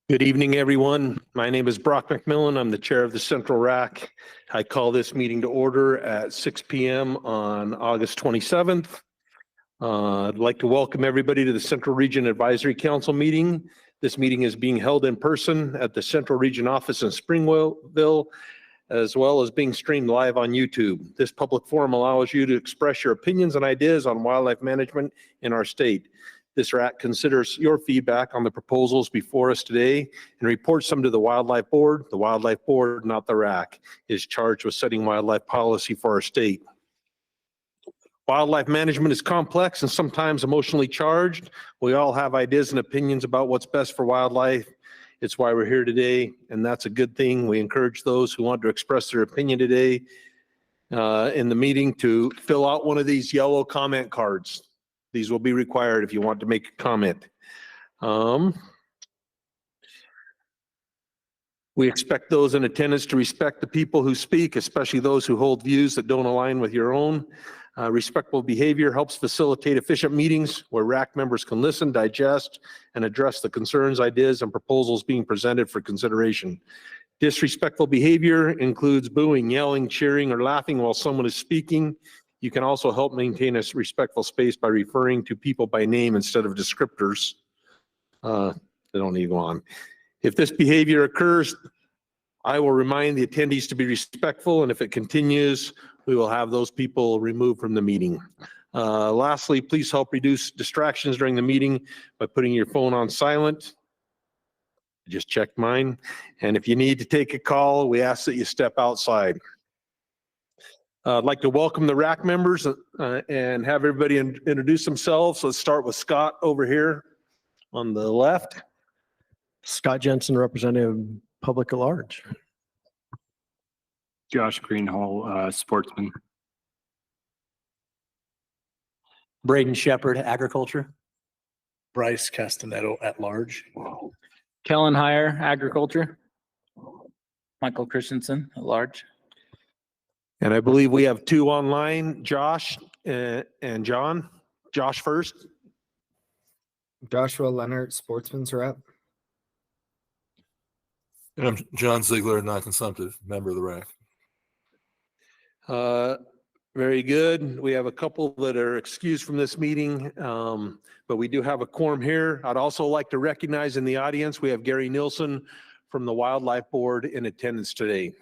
Good evening, everyone. My name is Brock McMillan. I'm the chair of the Central RAC. I call this meeting to order at 6 p.m. on August 27th. I'd like to welcome everybody to the Central Region Advisory Council meeting. This meeting is being held in person at the Central Region office in Springville, as well as being streamed live on YouTube. This public forum allows you to express your opinions and ideas on wildlife management in our state. This RAC considers your feedback on the proposals before us today and reports them to the Wildlife Board. The Wildlife Board, not the RAC, is charged with setting wildlife policy for our state. Wildlife management is complex and sometimes emotionally charged. We all have ideas and opinions about what's best for wildlife. It's why we're here today, and that's a good thing. We encourage those who want to express their opinion today in the meeting to fill out one of these yellow comment cards. These will be required if you want to make a comment. We expect those in attendance to respect the people who speak, especially those who hold views that don't align with your own. Respectful behavior helps facilitate efficient meetings where RAC members can listen, digest, and address the concerns, ideas, and proposals being presented for consideration. Disrespectful behavior includes booing, yelling, cheering, or laughing while someone is speaking. You can also help maintain a respectful space by referring to people by name instead of descriptors. They don't need to go on. If this behavior occurs, I will remind the attendees to be respectful, and if it continues, we will have those people removed from the meeting. Lastly, please help reduce distractions during the meeting by putting your phone on silent. I just checked mine. And if you need to take a call, we ask that you step outside. I'd like to welcome the RAC members and have everybody introduce themselves. Let's start with Scott over here on the left. Scott Jensen, Representative Public at Large. Josh Greenhall, Sportsman. Braden Shepard, Agriculture. Bryce Castanetto at Large. Kellen Heyer, Agriculture. Michael Christensen at Large. And I believe we have two online, Josh and John. Josh first. Joshua Leonard, Sportsman's Rep. And I'm John Ziegler, non-consumptive, member of the RAC. Very good. We have a couple that are excused from this meeting, but we do have a quorum here. I'd also like to recognize in the audience, we have Gary Nilsson from the Wildlife Board in attendance today.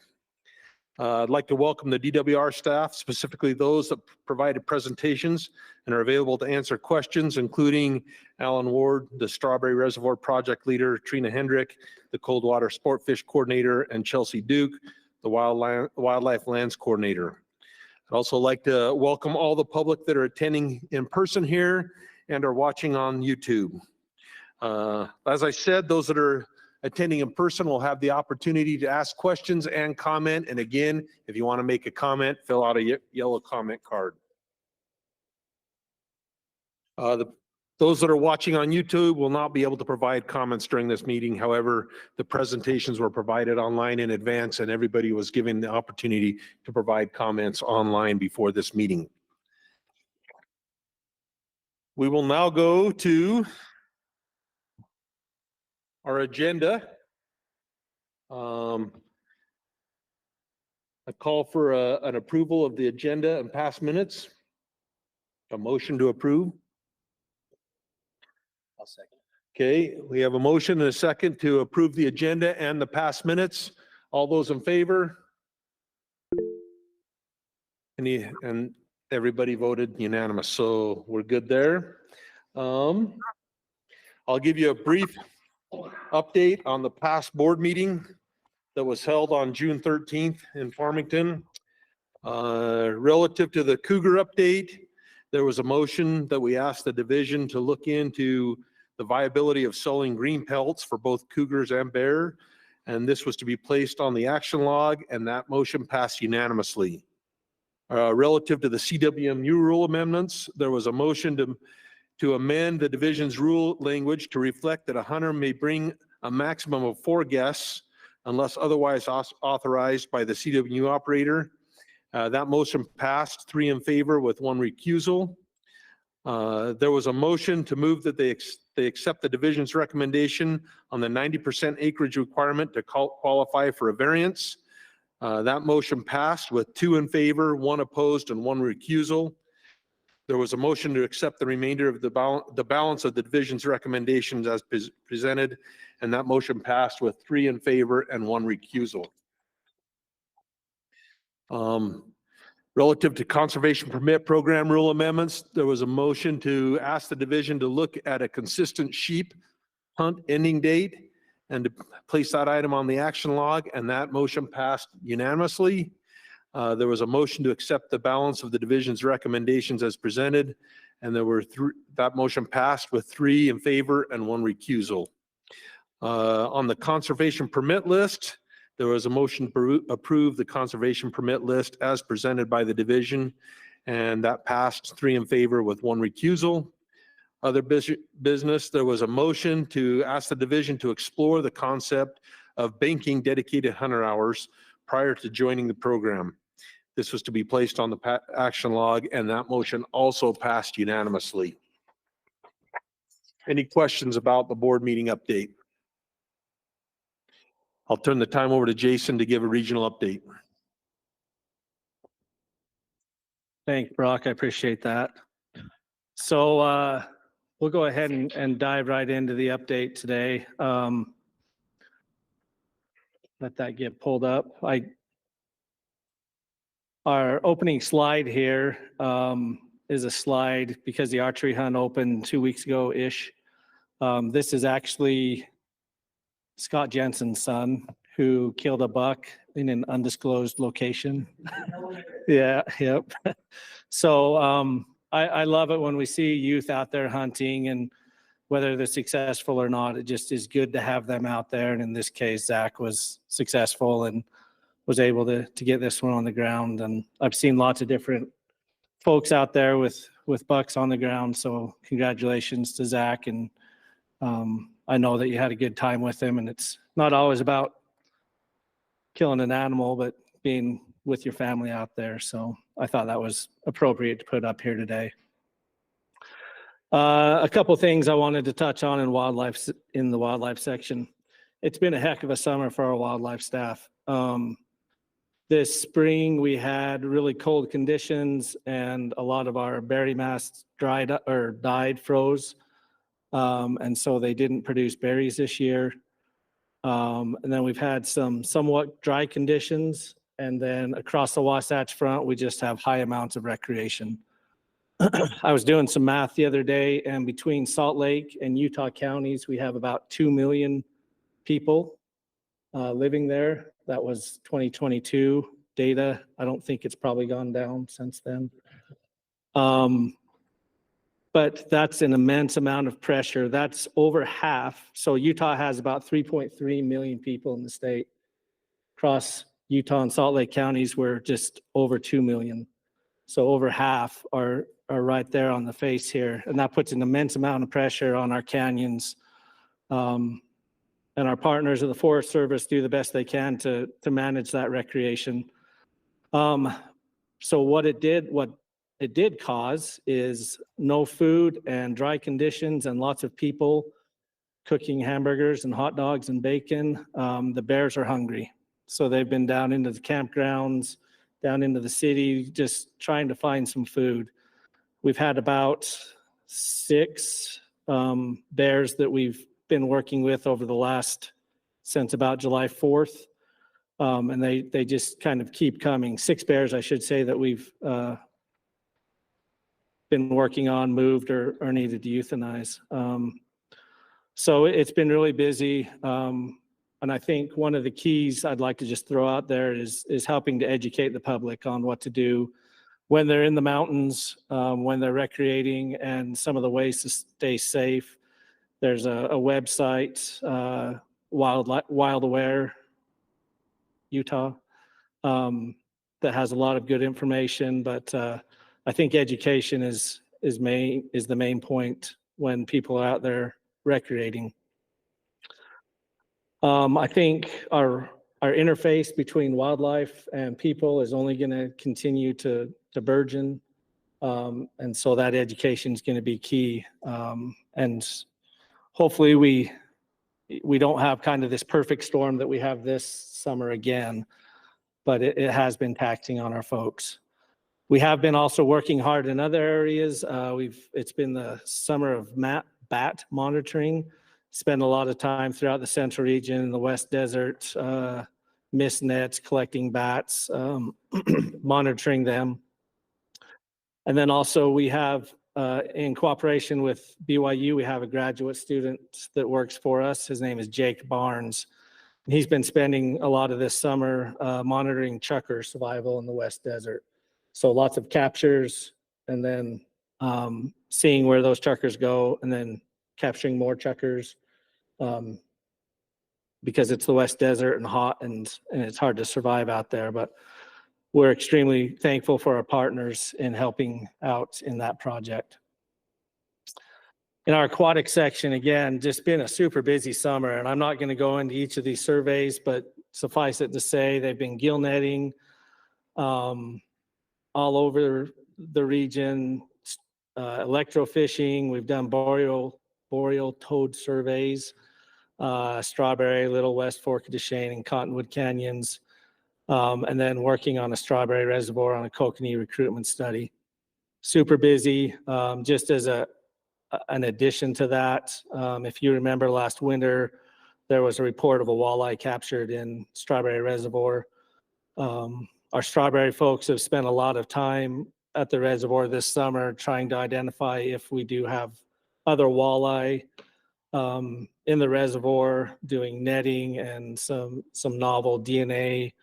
I'd like to welcome the DWR staff, specifically those that provided presentations and are available to answer questions, including Alan Ward, the Strawberry Reservoir Project Leader, Trina Hendrick, the Coldwater Sportfish Coordinator, and Chelsea Duke, the Wildlife Lands Coordinator. I'd also like to welcome all the public that are attending in person here and are watching on YouTube. As I said, those that are attending in person will have the opportunity to ask questions and comment. And again, if you want to make a comment, fill out a yellow comment card. Those that are watching on YouTube will not be able to provide comments during this meeting. However, the presentations were provided online in advance and everybody was given the opportunity to provide comments online before this meeting. We will now go to our agenda. A call for an approval of the agenda and past minutes. A motion to approve. I'll second. Okay, we have a motion and a second to approve the agenda and the past minutes. All those in favor? And everybody voted unanimous, so we're good there. I'll give you a brief update on the past board meeting that was held on June 13th in Farmington. Relative to the cougar update, there was a motion that we asked the division to look into the viability of selling green pelts for both cougars and bear, and this was to be placed on the action log, and that motion passed unanimously. Relative to the CWMU rule amendments, there was a motion to amend the division's rule language to reflect that a hunter may bring a maximum of 4 guests unless otherwise authorized by the CWMU operator. That motion passed 3 in favor with 1 recusal. There was a motion to move that they accept the division's recommendation on the 90% acreage requirement to qualify for a variance. That motion passed with 2 in favor, 1 opposed, and 1 recusal. There was a motion to accept the remainder of the balance of the division's recommendations as presented, and that motion passed with 3 in favor and 1 recusal. Relative to conservation permit program rule amendments, there was a motion to ask the division to look at a consistent sheep hunt ending date and to place that item on the action log, and that motion passed unanimously. There was a motion to accept the balance of the division's recommendations as presented, and there were that motion passed with 3 in favor and 1 recusal. On the conservation permit list, there was a motion to approve the conservation permit list as presented by the division, and that passed 3 in favor with 1 recusal. Other business, there was a motion to ask the division to explore the concept of banking dedicated hunter hours prior to joining the program. This was to be placed on the action log, and that motion also passed unanimously. Any questions about the board meeting update? I'll turn the time over to Jason to give a regional update. Thanks, Brock. I appreciate that. So we'll go ahead and dive right into the update today. Let that get pulled up. Our opening slide here is a slide because the archery hunt opened 2 weeks ago-ish. This is actually Scott Jensen's son who killed a buck in an undisclosed location. Yeah, yep. So I love it when we see youth out there hunting, and whether they're successful or not, it just is good to have them out there. And in this case, Zach was successful and was able to get this one on the ground. And I've seen lots of different folks out there with bucks on the ground. So congratulations to Zach. And I know that you had a good time with him, and it's not always about killing an animal, but being with your family out there. So I thought that was appropriate to put up here today. A couple things I wanted to touch on in the wildlife section. It's been a heck of a summer for our wildlife staff. This spring we had really cold conditions, and a lot of our berry masts died, froze. And so they didn't produce berries this year. And then we've had some somewhat dry conditions. And then across the Wasatch Front, we just have high amounts of recreation. I was doing some math the other day, and between Salt Lake and Utah counties, we have about 2 million people living there. That was 2022 data. I don't think it's probably gone down since then. But that's an immense amount of pressure. That's over half. So Utah has about 3.3 million people in the state. Across Utah and Salt Lake counties, we're just over 2 million. So over half are right there on the face here. And that puts an immense amount of pressure on our canyons. And our partners of the Forest Service do the best they can to manage that recreation. So what it did cause is no food and dry conditions and lots of people cooking hamburgers and hot dogs and bacon. The bears are hungry. So they've been down into the campgrounds, down into the city, just trying to find some food. We've had about 6 bears that we've been working with over since about July 4th. And they just kind of keep coming. 6 bears, I should say, that we've been working on, moved or needed to euthanize. So it's been really busy. And I think one of the keys I'd like to just throw out there is helping to educate the public on what to do when they're in the mountains, when they're recreating, and some of the ways to stay safe. There's a website, Wild Aware Utah, that has a lot of good information, but I think education is the main point when people are out there recreating. I think our interface between wildlife and people is only going to continue to burgeon. And so that education is going to be key. And hopefully we don't have kind of this perfect storm that we have this summer again, but it has been taxing on our folks. We have been also working hard in other areas. It's been the summer of bat monitoring. Spend a lot of time throughout the central region, the West Desert, mist nets, collecting bats, monitoring them. And then also we have, in cooperation with BYU, we have a graduate student that works for us. His name is Jake Barnes. He's been spending a lot of this summer monitoring chukar survival in the West Desert. So lots of captures, and then seeing where those chukars go, and then capturing more chukars, because it's the West Desert and hot, and it's hard to survive out there. But we're extremely thankful for our partners in helping out in that project. In our aquatic section, again, just been a super busy summer, and I'm not going to go into each of these surveys, but suffice it to say they've been gill netting all over the region, electrofishing. We've done boreal toad surveys, Strawberry, Little West Fork of Duchesne, and Cottonwood Canyons, and then working on a Strawberry Reservoir on a kokanee recruitment study. Super busy. Just as an addition to that, if you remember last winter, there was a report of a walleye captured in Strawberry Reservoir. Our Strawberry folks have spent a lot of time at the reservoir this summer trying to identify if we do have other walleye in the reservoir, doing netting and some novel DNA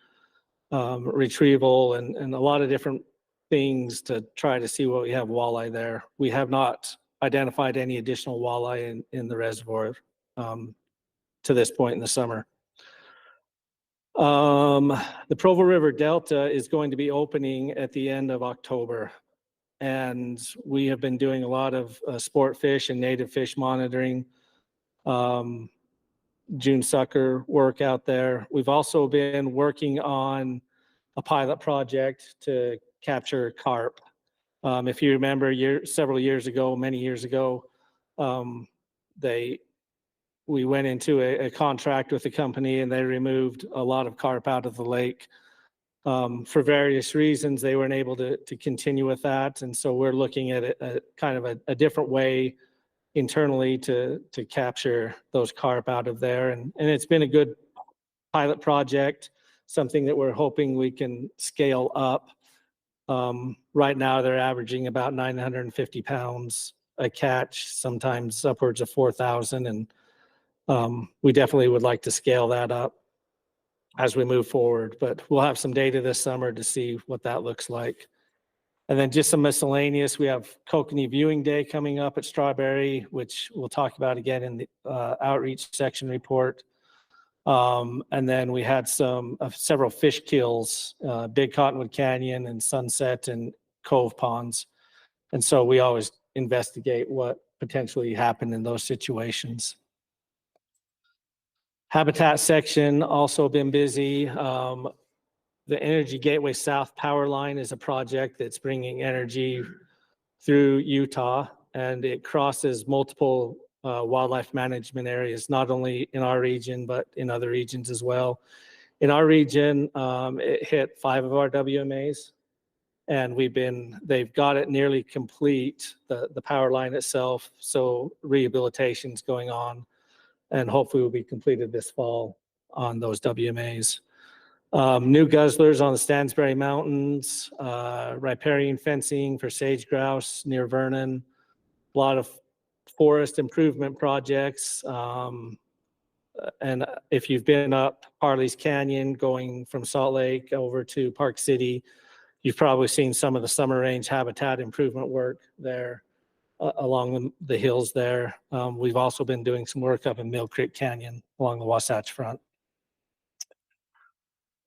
retrieval and a lot of different things to try to see what we have walleye there. We have not identified any additional walleye in the reservoir to this point in the summer. The Provo River Delta is going to be opening at the end of October, and we have been doing a lot of sport fish and native fish monitoring, June sucker work out there. We've also been working on a pilot project to capture carp. If you remember many years ago, we went into a contract with the company, and they removed a lot of carp out of the lake. For various reasons, they weren't able to continue with that. And so we're looking at a kind of a different way internally to capture those carp out of there. And it's been a good pilot project, something that we're hoping we can scale up. Right now, they're averaging about 950 pounds a catch, sometimes upwards of 4,000. And we definitely would like to scale that up as we move forward, but we'll have some data this summer to see what that looks like. And then just some miscellaneous, we have Kokanee Viewing Day coming up at Strawberry, which we'll talk about again in the outreach section report. And then we had several fish kills, Big Cottonwood Canyon and Sunset and Cove ponds. And so we always investigate what potentially happened in those situations. Habitat section also been busy. The Energy Gateway South power line is a project that's bringing energy through Utah, and it crosses multiple wildlife management areas, not only in our region, but in other regions as well. In our region, it hit 5 of our WMAs, and they've got it nearly complete, the power line itself. So rehabilitation's going on, and hopefully will be completed this fall on those WMAs. New guzzlers on the Stansbury Mountains, riparian fencing for sage grouse near Vernon, a lot of forest improvement projects. And if you've been up Harley's Canyon going from Salt Lake over to Park City, you've probably seen some of the summer range habitat improvement work there along the hills there. We've also been doing some work up in Mill Creek Canyon along the Wasatch Front.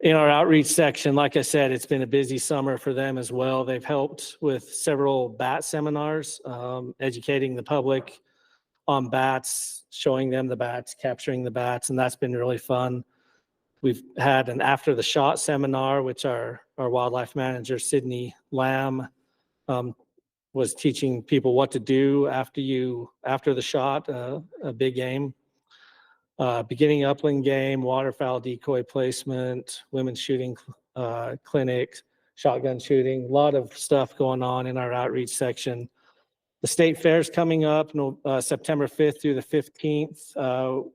In our outreach section, like I said, it's been a busy summer for them as well. They've helped with several bat seminars, educating the public on bats, showing them the bats, capturing the bats, and that's been really fun. We've had an after the shot seminar, which our wildlife manager, Sydney Lamb, was teaching people what to do after the shot, a big game. Beginning upland game, waterfowl decoy placement, women's shooting clinic, shotgun shooting, a lot of stuff going on in our outreach section. The state fair is coming up September 5th through the 15th.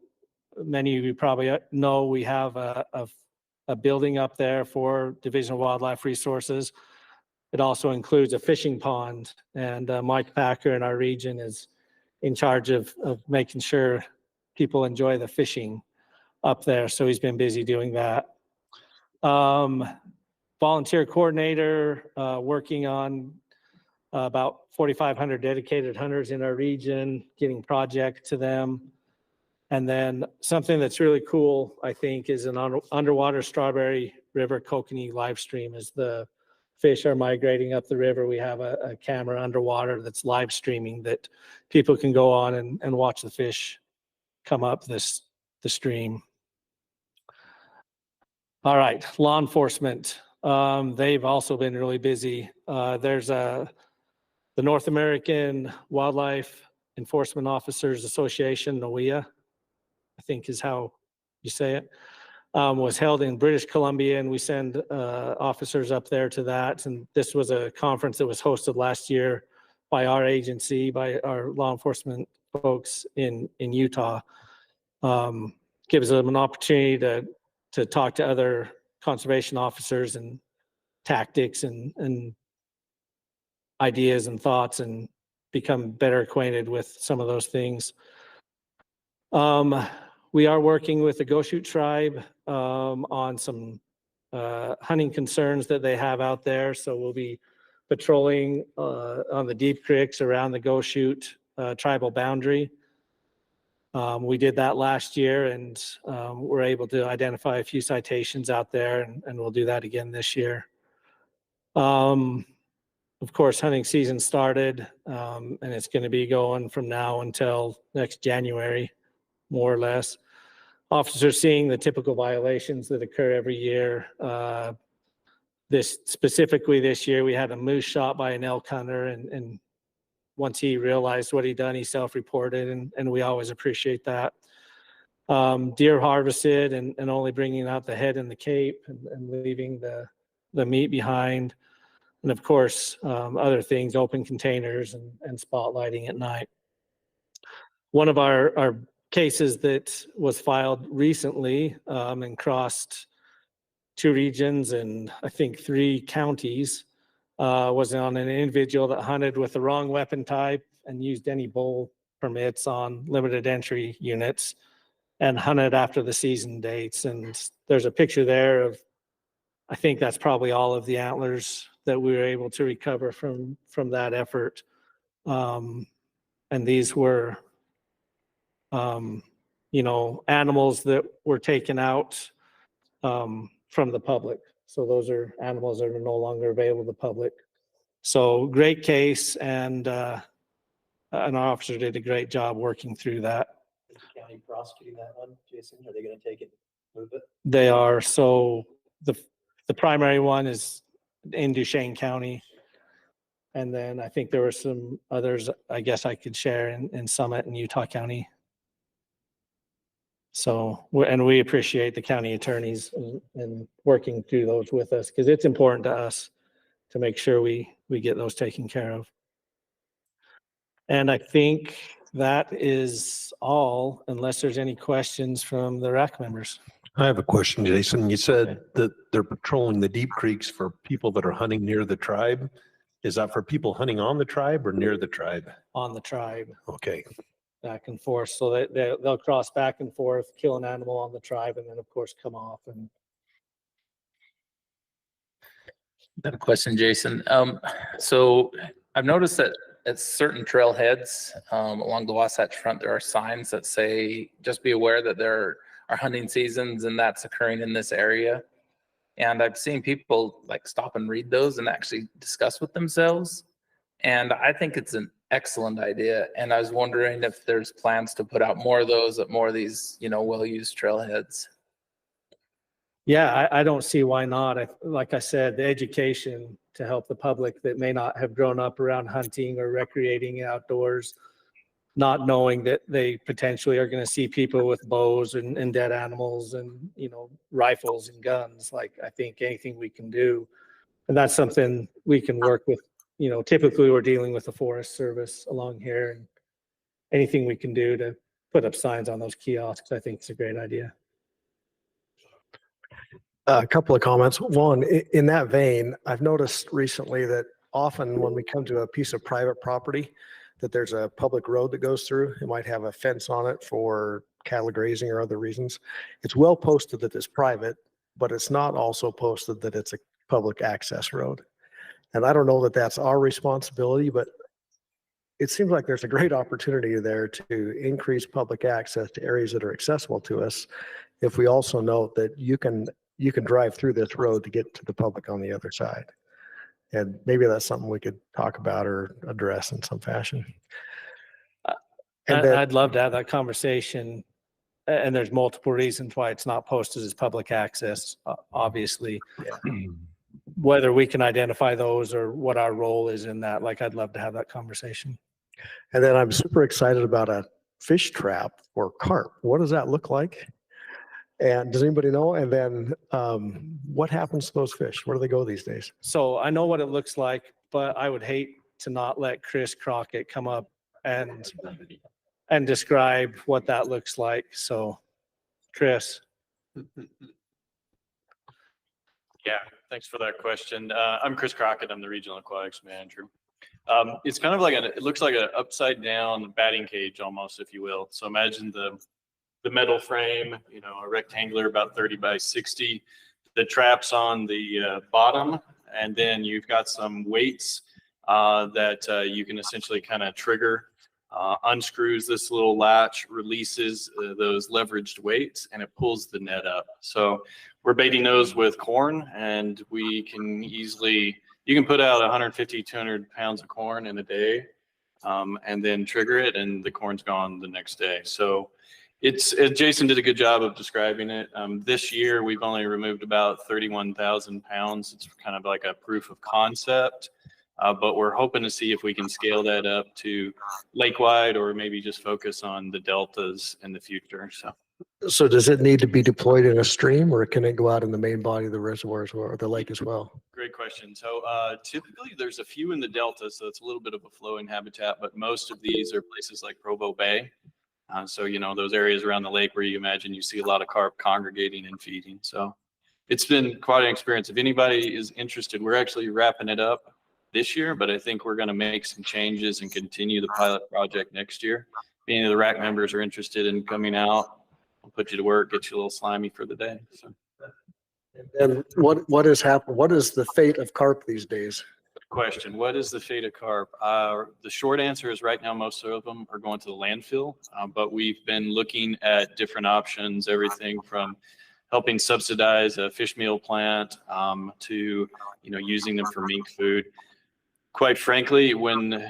Many of you probably know we have a building up there for Division of Wildlife Resources. It also includes a fishing pond, and Mike Packer in our region is in charge of making sure people enjoy the fishing up there. So he's been busy doing that. Volunteer coordinator, working on about 4,500 dedicated hunters in our region, getting projects to them. And then something that's really cool, I think, is an underwater Strawberry River kokanee live stream. As the fish are migrating up the river, we have a camera underwater that's live streaming that people can go on and watch the fish come up the stream. All right, law enforcement. They've also been really busy. There's the North American Wildlife Enforcement Officers Association, NOWIA, I think is how you say it, was held in British Columbia, and we send officers up there to that. And this was a conference that was hosted last year by our agency, by our law enforcement folks in Utah. Gives them an opportunity to talk to other conservation officers and tactics and ideas and thoughts, and become better acquainted with some of those things. We are working with the Go Shoot tribe on some hunting concerns that they have out there. So we'll be patrolling on the deep creeks around the Go Shoot tribal boundary. We did that last year, and we're able to identify a few citations out there, and we'll do that again this year. Of course, hunting season started, and it's going to be going from now until next January, more or less. Officers seeing the typical violations that occur every year. Specifically this year, we had a moose shot by an elk hunter, and once he realized what he'd done, he self-reported, and we always appreciate that. Deer harvested and only bringing out the head and the cape, and leaving the meat behind. And of course, other things, open containers and spotlighting at night. One of our cases that was filed recently and crossed 2 regions and I think 3 counties was on an individual that hunted with the wrong weapon type and used any bull permits on limited entry units and hunted after the season dates. And there's a picture there of, I think that's probably all of the antlers that we were able to recover from that effort. And these were, animals that were taken out from the public. So those are animals that are no longer available to the public. So great case, and our officer did a great job working through that. Is the county prosecuting that one, Jason? Are they going to take it, move it? They are. So the primary one is in Duchesne County. And then I think there were some others I guess I could share in Summit and Utah County. So, and we appreciate the county attorneys and working through those with us, because it's important to us to make sure we get those taken care of. And I think that is all, unless there's any questions from the RAC members. I have a question, Jason. You said that they're patrolling the deep creeks for people that are hunting near the tribe. Is that for people hunting on the tribe or near the tribe? On the tribe, Okay. back and forth. So they'll cross back and forth, kill an animal on the tribe, and then of course come off. And Got a question, Jason. So I've noticed that at certain trailheads along the Wasatch Front, there are signs that say, just be aware that there are hunting seasons and that's occurring in this area. And I've seen people like stop and read those and actually discuss with themselves. And I think it's an excellent idea. And I was wondering if there's plans to put out more of those at more of these, well-used trailheads. Yeah, I don't see why not. Like I said, the education to help the public that may not have grown up around hunting or recreating outdoors, not knowing that they potentially are going to see people with bows and dead animals and, rifles and guns. Like, I think anything we can do, and that's something we can work with, typically we're dealing with the Forest Service along here, and anything we can do to put up signs on those kiosks, I think is a great idea. A couple of comments. One, in that vein, I've noticed recently that often when we come to a piece of private property, that there's a public road that goes through. It might have a fence on it for cattle grazing or other reasons. It's well posted that it's private, but it's not also posted that it's a public access road. And I don't know that that's our responsibility, but it seems like there's a great opportunity there to increase public access to areas that are accessible to us. If we also note that you can drive through this road to get to the public on the other side. And maybe that's something we could talk about or address in some fashion. And then, I'd love to have that conversation. And there's multiple reasons why it's not posted as public access, obviously. Whether we can identify those or what our role is in that, like, I'd love to have that conversation. and then I'm super excited about a fish trap for carp. What does that look like? And does anybody know? And then what happens to those fish? Where do they go these days? So I know what it looks like, but I would hate to not let Chris Crockett come up and describe what that looks like. So, Chris. Yeah, thanks for that question. I'm Chris Crockett. I'm the regional aquatics manager. It's kind of like it looks like an upside down batting cage almost, if you will. So imagine the metal frame, a rectangular about 30 by 60. The traps on the bottom, and then you've got some weights that you can essentially kind of trigger. Unscrews this little latch, releases those leveraged weights, and it pulls the net up. So we're baiting those with corn, and we can you can put out 150, 200 pounds of corn in a day, and then trigger it, and the corn's gone the next day. So Jason did a good job of describing it. This year, we've only removed about 31,000 pounds. It's kind of like a proof of concept. But we're hoping to see if we can scale that up to lake-wide, or maybe just focus on the deltas in the future. So does it need to be deployed in a stream, or can it go out in the main body of the reservoir as well, or the lake as well? Great question. So typically there's a few in the delta, so it's a little bit of a flowing habitat, but most of these are places like Provo Bay. So, those areas around the lake where you imagine you see a lot of carp congregating and feeding. So it's been quite an experience. If anybody is interested, we're actually wrapping it up this year, but I think we're going to make some changes and continue the pilot project next year. If any of the RAC members are interested in coming out, we'll put you to work, get you a little slimy for the day. So. And what has happened? What is the fate of carp these days? Question: what is the fate of carp? The short answer is right now most of them are going to the landfill, but we've been looking at different options, everything from helping subsidize a fish meal plant to using them for mink food. Quite frankly, when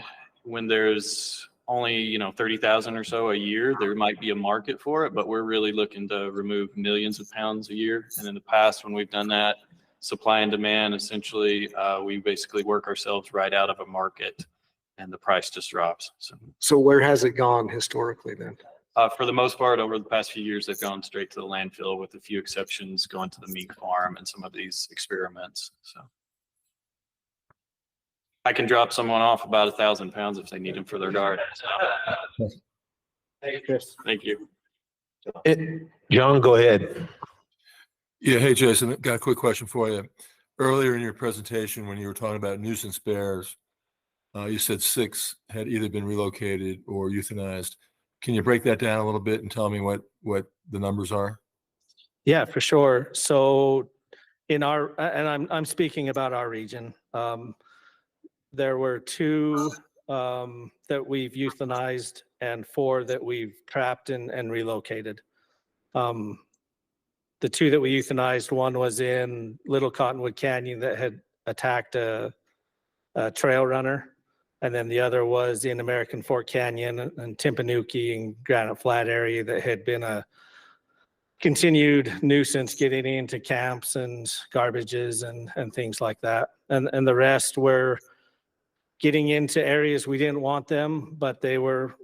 there's only 30,000 or so a year, there might be a market for it, but we're really looking to remove millions of pounds a year. And in the past, when we've done that, supply and demand, essentially, we basically work ourselves right out of a market, and the price just drops. So where has it gone historically then? For the most part, over the past few years, they've gone straight to the landfill, with a few exceptions going to the mink farm and some of these experiments. So I can drop someone off about 1,000 pounds if they need them for their garden. Thank you, Chris. Thank you. John, go ahead. Yeah, hey, Jason, got a quick question for you. Earlier in your presentation, when you were talking about nuisance bears, you said 6 had either been relocated or euthanized. Can you break that down a little bit and tell me what the numbers are? Yeah, for sure. So and I'm speaking about our region. There were 2 that we've euthanized and 4 that we've trapped and relocated. The 2 that we euthanized, one was in Little Cottonwood Canyon that had attacked a trail runner. And then the other was in American Fork Canyon and Timpanuki and Granite Flat area that had been a continued nuisance getting into camps and garbages and things like that. And the rest were getting into areas we didn't want them, but they were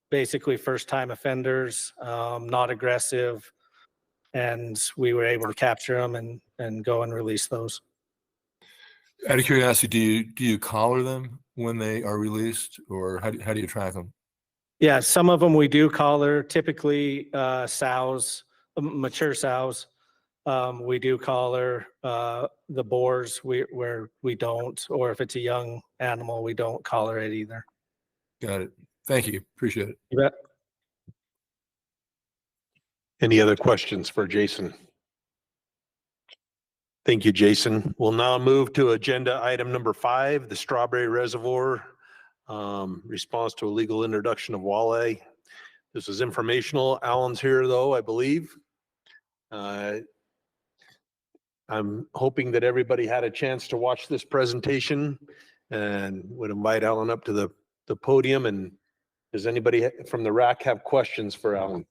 basically first-time offenders, not aggressive, and we were able to capture them and go and release those. Out of curiosity, do you collar them when they are released, or how do you track them? Yeah, some of them we do collar, typically sows, mature sows. We do collar the boars where we don't, or if it's a young animal, we don't collar it either. Got it. Thank you. Appreciate it. You bet. Any other questions for Jason? Thank you, Jason. We'll now move to agenda item number 5, the Strawberry Reservoir, response to illegal introduction of walleye. This is informational. Alan's here though, I believe. I'm hoping that everybody had a chance to watch this presentation and would invite Alan up to the podium. And does anybody from the RAC have questions for Alan?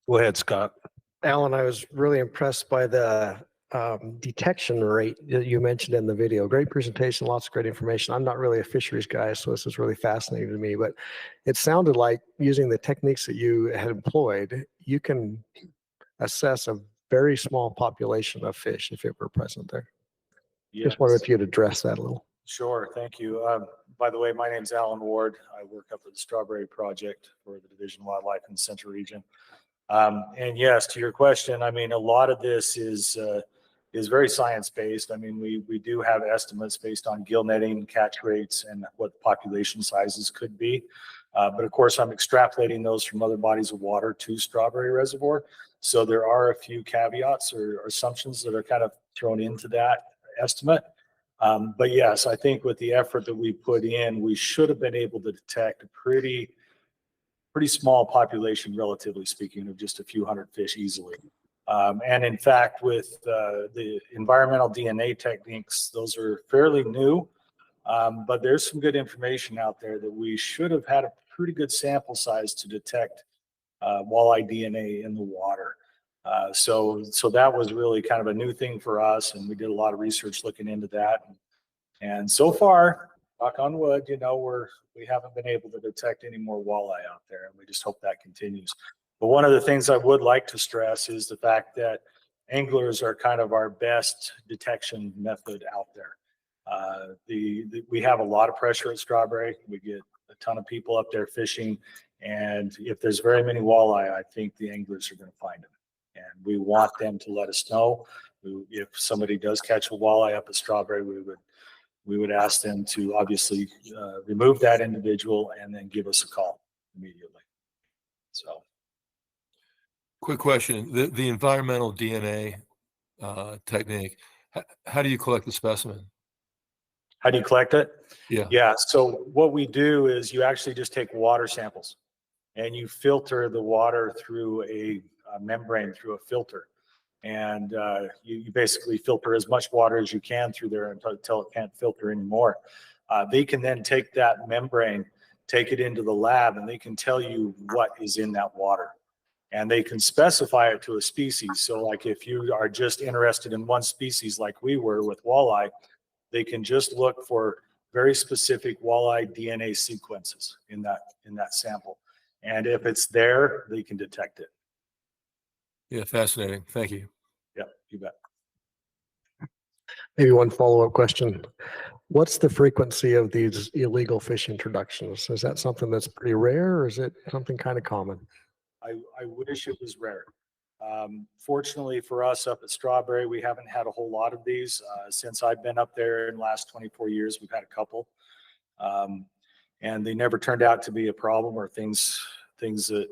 Go ahead, Scott. Alan, I was really impressed by the detection rate that you mentioned in the video. Great presentation, lots of great information. I'm not really a fisheries guy, so this is really fascinating to me, but it sounded like using the techniques that you had employed, you can assess a very small population of fish if it were present there. Just wondered if you'd address that a little. Sure, thank you. By the way, my name's Alan Ward. I work up at the Strawberry Project for the Division of Wildlife in the Central Region. And yes, to your question, I mean, a lot of this is very science-based. I mean, we do have estimates based on gill netting, catch rates, and what population sizes could be. But of course, I'm extrapolating those from other bodies of water to Strawberry Reservoir. So there are a few caveats or assumptions that are kind of thrown into that estimate. But yes, I think with the effort that we put in, we should have been able to detect a pretty small population, relatively speaking, of just a few hundred fish easily. And in fact, with the environmental DNA techniques, those are fairly new, but there's some good information out there that we should have had a pretty good sample size to detect walleye DNA in the water. So that was really kind of a new thing for us, and we did a lot of research looking into that. And so far, knock on wood, you know, we haven't been able to detect any more walleye out there, and we just hope that continues. But one of the things I would like to stress is the fact that anglers are kind of our best detection method out there. We have a lot of pressure at Strawberry. We get a ton of people up there fishing, and if there's very many walleye, I think the anglers are going to find them. And we want them to let us know. If somebody does catch a walleye up at Strawberry, we would ask them to obviously remove that individual and then give us a call immediately. So, Quick question: the environmental DNA technique. How do you collect the specimen? how do you collect it? Yeah. Yeah. So what we do is you actually just take water samples and you filter the water through a membrane, through a filter. And you basically filter as much water as you can through there until it can't filter anymore. They can then take that membrane, take it into the lab, and they can tell you what is in that water. And they can specify it to a species. So like if you are just interested in one species like we were with walleye, they can just look for very specific walleye DNA sequences in that sample. And if it's there, they can detect it. Yeah, fascinating. Thank you. Yeah, you bet. Maybe one follow-up question. What's the frequency of these illegal fish introductions? Is that something that's pretty rare, or is it something kind of common? I wish it was rare. Fortunately for us up at Strawberry, we haven't had a whole lot of these. Since I've been up there in the last 24 years, we've had a couple. And they never turned out to be a problem or things that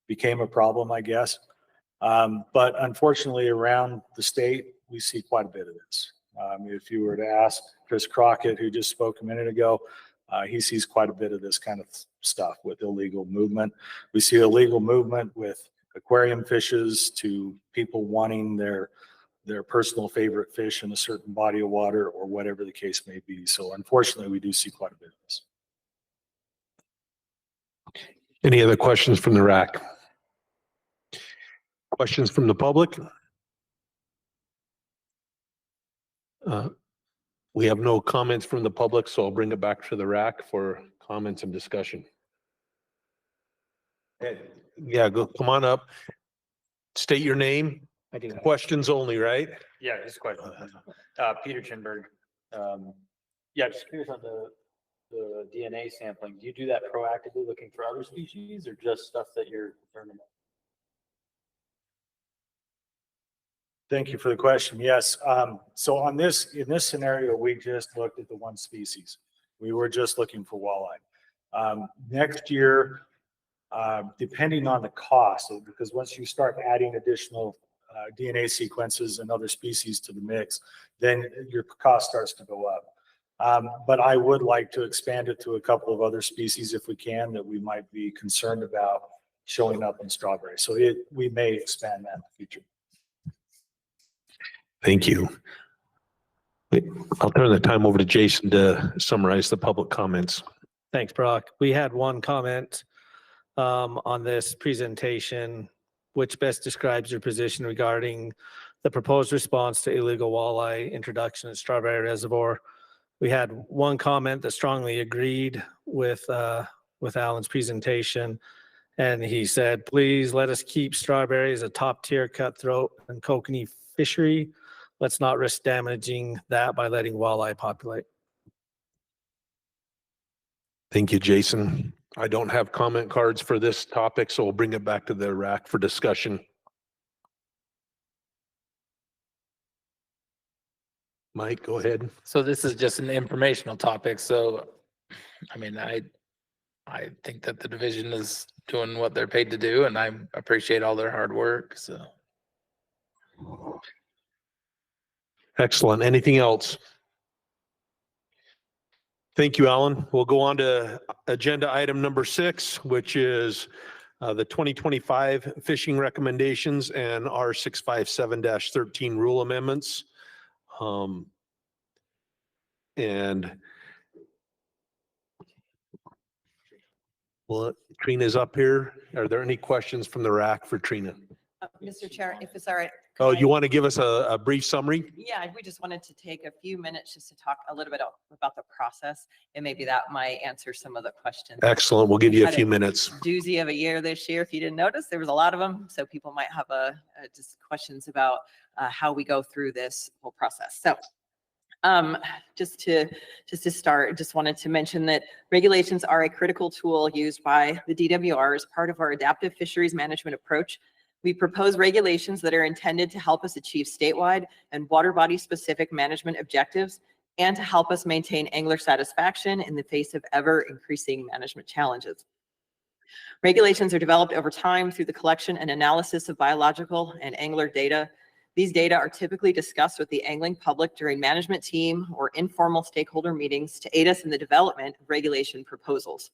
became a problem, I guess. But unfortunately, around the state, we see quite a bit of this. If you were to ask Chris Crockett, who just spoke a minute ago, he sees quite a bit of this kind of stuff with illegal movement. We see illegal movement with aquarium fishes to people wanting their personal favorite fish in a certain body of water or whatever the case may be. So unfortunately, we do see quite a bit of this. Any other questions from the RAC? Questions from the public? We have no comments from the public, so I'll bring it back to the RAC for comments and discussion. Yeah, come on up. State your name. I do. Questions only, right? Yeah, just a question. Peter Chinberg. Yeah, just curious on the DNA sampling. Do you do that proactively looking for other species or just stuff that you're concerned about? Thank you for the question. Yes. So in this scenario, we just looked at the one species. We were just looking for walleye. Next year, depending on the cost, because once you start adding additional DNA sequences and other species to the mix, then your cost starts to go up. But I would like to expand it to a couple of other species if we can, that we might be concerned about showing up in strawberry. So we may expand that in the future. Thank you. I'll turn the time over to Jason to summarize the public comments. Thanks, Brock. We had one comment on this presentation, which best describes your position regarding the proposed response to illegal walleye introduction at Strawberry Reservoir. We had one comment that strongly agreed with Alan's presentation, and he said, "Please let us keep Strawberry as a top-tier cutthroat and kokanee fishery. Let's not risk damaging that by letting walleye populate." Thank you, Jason. I don't have comment cards for this topic, so we'll bring it back to the RAC for discussion. Mike, go ahead. So this is just an informational topic. So, I mean, I think that the division is doing what they're paid to do, and I appreciate all their hard work. So. Excellent. Anything else? Thank you, Alan. We'll go on to agenda item number 6, which is the 2025 fishing recommendations and our 657-13 rule amendments. And well, Trina's up here. Are there any questions from the RAC for Trina? Mr. Chair, if it's all right. Oh, could you I- want to give us a brief summary? Yeah, we just wanted to take a few minutes just to talk a little bit about the process, and maybe that might answer some of the questions. Excellent. We'll give you a Had few minutes. Doozy of a year this year. If you didn't notice, there was a lot of them. So people might have just questions about how we go through this whole process. So just to start, just wanted to mention that regulations are a critical tool used by the DWR as part of our adaptive fisheries management approach. We propose regulations that are intended to help us achieve statewide and water body specific management objectives and to help us maintain angler satisfaction in the face of ever increasing management challenges. Regulations are developed over time through the collection and analysis of biological and angler data. These data are typically discussed with the angling public during management team or informal stakeholder meetings to aid us in the development of regulation proposals.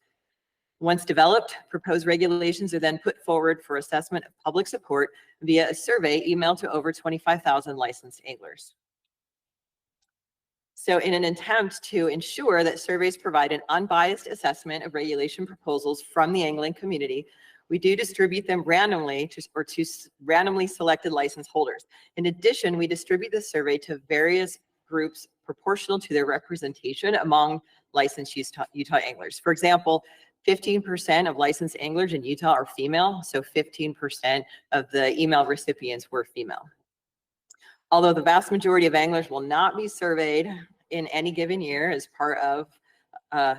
Once developed, proposed regulations are then put forward for assessment of public support via a survey emailed to over 25,000 licensed anglers. So in an attempt to ensure that surveys provide an unbiased assessment of regulation proposals from the angling community, we do distribute them randomly to randomly selected license holders. In addition, we distribute the survey to various groups proportional to their representation among licensed Utah anglers. For example, 15% of licensed anglers in Utah are female, so 15% of the email recipients were female. Although the vast majority of anglers will not be surveyed in any given year as part of a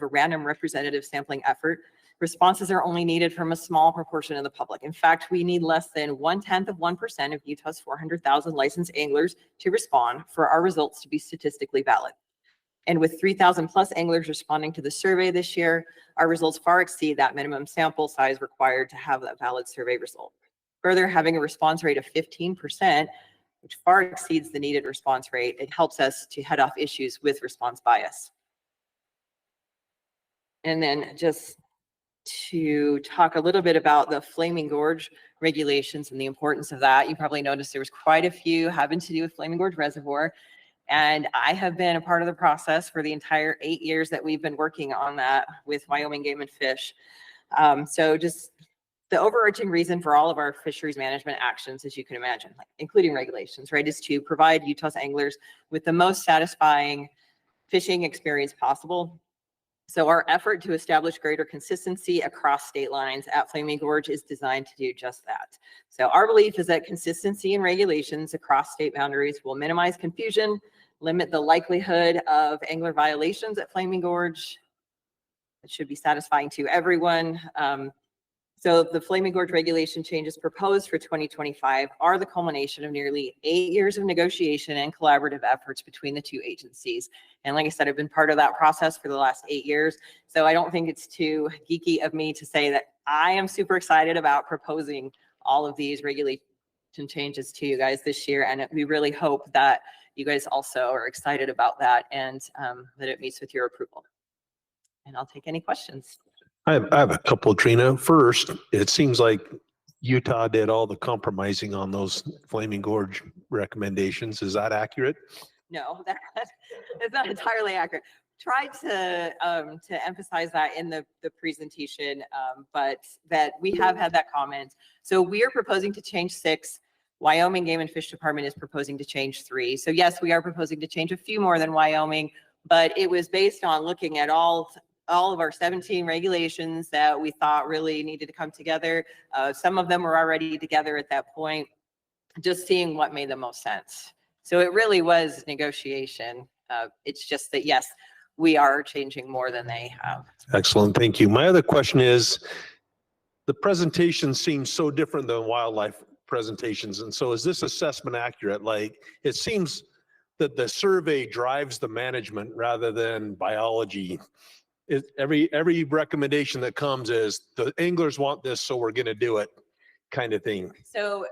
random representative sampling effort, responses are only needed from a small proportion of the public. In fact, we need less than 0.1% of Utah's 400,000 licensed anglers to respond for our results to be statistically valid. And with 3,000 plus anglers responding to the survey this year, our results far exceed that minimum sample size required to have a valid survey result. Further, having a response rate of 15%, which far exceeds the needed response rate, it helps us to head off issues with response bias. And then just to talk a little bit about the Flaming Gorge regulations and the importance of that. You probably noticed there was quite a few having to do with Flaming Gorge Reservoir. And I have been a part of the process for the entire 8 years that we've been working on that with Wyoming Game and Fish. So just the overarching reason for all of our fisheries management actions, as you can imagine, like including regulations, right, is to provide Utah's anglers with the most satisfying fishing experience possible. So our effort to establish greater consistency across state lines at Flaming Gorge is designed to do just that. So our belief is that consistency in regulations across state boundaries will minimize confusion, limit the likelihood of angler violations at Flaming Gorge. It should be satisfying to everyone. So the Flaming Gorge regulation changes proposed for 2025 are the culmination of nearly 8 years of negotiation and collaborative efforts between the two agencies. And like I said, I've been part of that process for the last 8 years. So I don't think it's too geeky of me to say that I am super excited about proposing all of these regulation changes to you guys this year. And we really hope that you guys also are excited about that and that it meets with your approval. And I'll take any questions. I have a couple, Trina. First, it seems like Utah did all the compromising on those Flaming Gorge recommendations. Is that accurate? No, that's not entirely accurate. Tried to emphasize that in the presentation, but that we have had that comment. So we are proposing to change 6. Wyoming Game and Fish Department is proposing to change 3. So yes, we are proposing to change a few more than Wyoming, but it was based on looking at all of our 17 regulations that we thought really needed to come together. Some of them were already together at that point, just seeing what made the most sense. So it really was negotiation. It's just that, yes, we are changing more than they have. Excellent. Thank you. My other question is, the presentation seems so different than wildlife presentations. And so is this assessment accurate? Like, it seems that the survey drives the management rather than biology. Every recommendation that comes is the anglers want this, so we're going to do it, kind of thing. So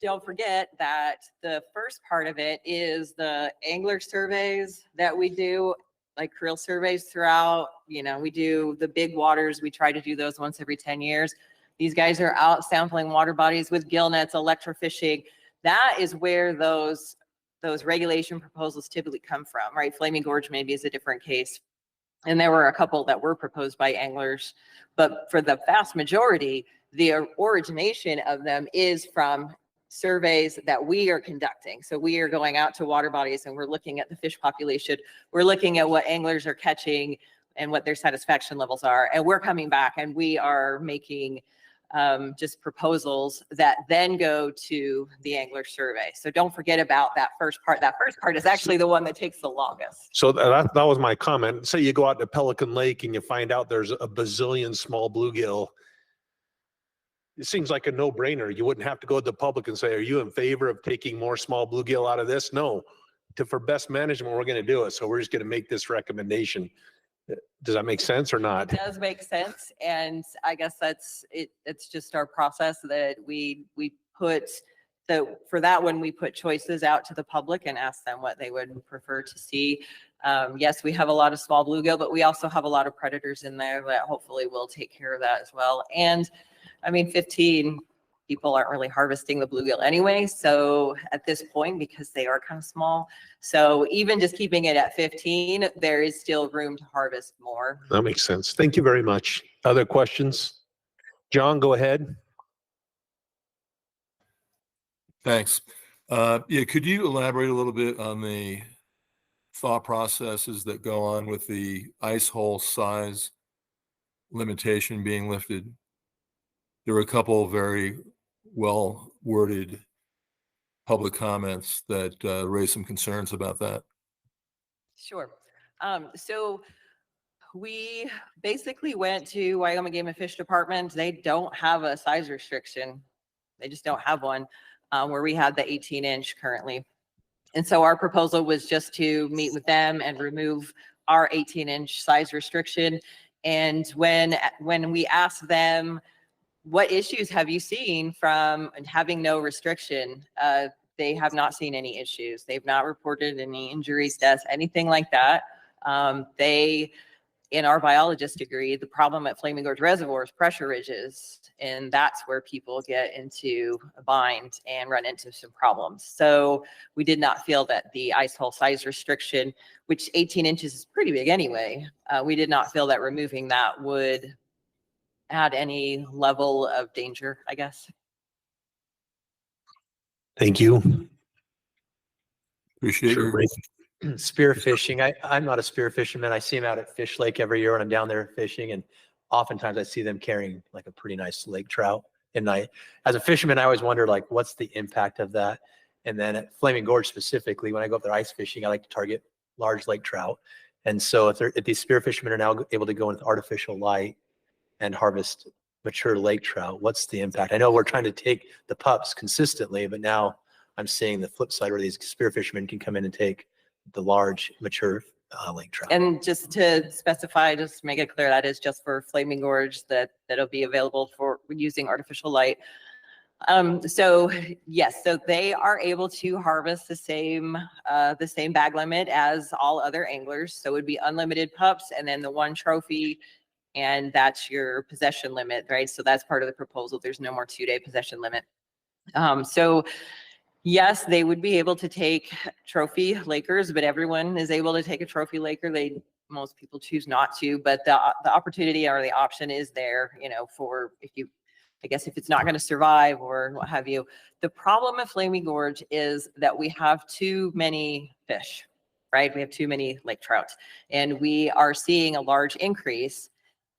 don't forget that the first part of it is the angler surveys that we do, like creel surveys throughout. You know, we do the big waters. We try to do those once every 10 years. These guys are out sampling water bodies with gill nets, electrofishing. That is where those regulation proposals typically come from, right? Flaming Gorge maybe is a different case. And there were a couple that were proposed by anglers, but for the vast majority, the origination of them is from surveys that we are conducting. So we are going out to water bodies and we're looking at the fish population. We're looking at what anglers are catching and what their satisfaction levels are. And we're coming back and we are making just proposals that then go to the angler survey. So don't forget about that first part. That first part is actually the one that takes the longest. So that was my comment. Say you go out to Pelican Lake and you find out there's a bazillion small bluegill. It seems like a no-brainer. You wouldn't have to go to the public and say, are you in favor of taking more small bluegill out of this? No. For best management, we're going to do it. So we're just going to make this recommendation. Does that make sense or not? It does make sense. And I guess that's it. It's just our process that we put for that one, we put choices out to the public and ask them what they would prefer to see. Yes, we have a lot of small bluegill, but we also have a lot of predators in there that hopefully will take care of that as well. And I mean, 15 people aren't really harvesting the bluegill anyway. So at this point, because they are kind of small. So even just keeping it at 15, there is still room to harvest more. That makes sense. Thank you very much. Other questions? John, go ahead. Thanks. Yeah, could you elaborate a little bit on the thought processes that go on with the ice hole size limitation being lifted? There were a couple of very well worded public comments that raised some concerns about that. Sure. So we basically went to Wyoming Game and Fish Department. They don't have a size restriction. They just don't have one where we had the 18-inch currently. And so our proposal was just to meet with them and remove our 18-inch size restriction. And when we asked them, what issues have you seen from having no restriction? They have not seen any issues. They've not reported any injuries, deaths, anything like that. In our biologist degree, the problem at Flaming Gorge Reservoir is pressure ridges, and that's where people get into a bind and run into some problems. So we did not feel that the ice hole size restriction, which 18 inches is pretty big anyway, we did not feel that removing that would add any level of danger, I guess. Thank you. Appreciate Sure, your, Mike. Spear fishing. I'm not a spear fisherman. I see them out at Fish Lake every year when I'm down there fishing, and oftentimes I see them carrying like a pretty nice lake trout. And as a fisherman, I always wonder like, what's the impact of that? And then at Flaming Gorge specifically, when I go up there ice fishing, I like to target large lake trout. And so if these spear fishermen are now able to go in with artificial light and harvest mature lake trout, what's the impact? I know we're trying to take the pups consistently, but now I'm seeing the flip side where these spear fishermen can come in and take the large mature lake trout. And just to specify, just to make it clear, that is just for Flaming Gorge, that'll be available for using artificial light. So yes, so they are able to harvest the same bag limit as all other anglers. So it would be unlimited pups and then the one trophy, and that's your possession limit, right? So that's part of the proposal. There's no more 2-day possession limit. So yes, they would be able to take trophy lakers, but everyone is able to take a trophy laker. Most people choose not to, but the opportunity or the option is there, for I guess if it's not going to survive or what have you. The problem at Flaming Gorge is that we have too many fish, right? We have too many lake trout, and we are seeing a large increase,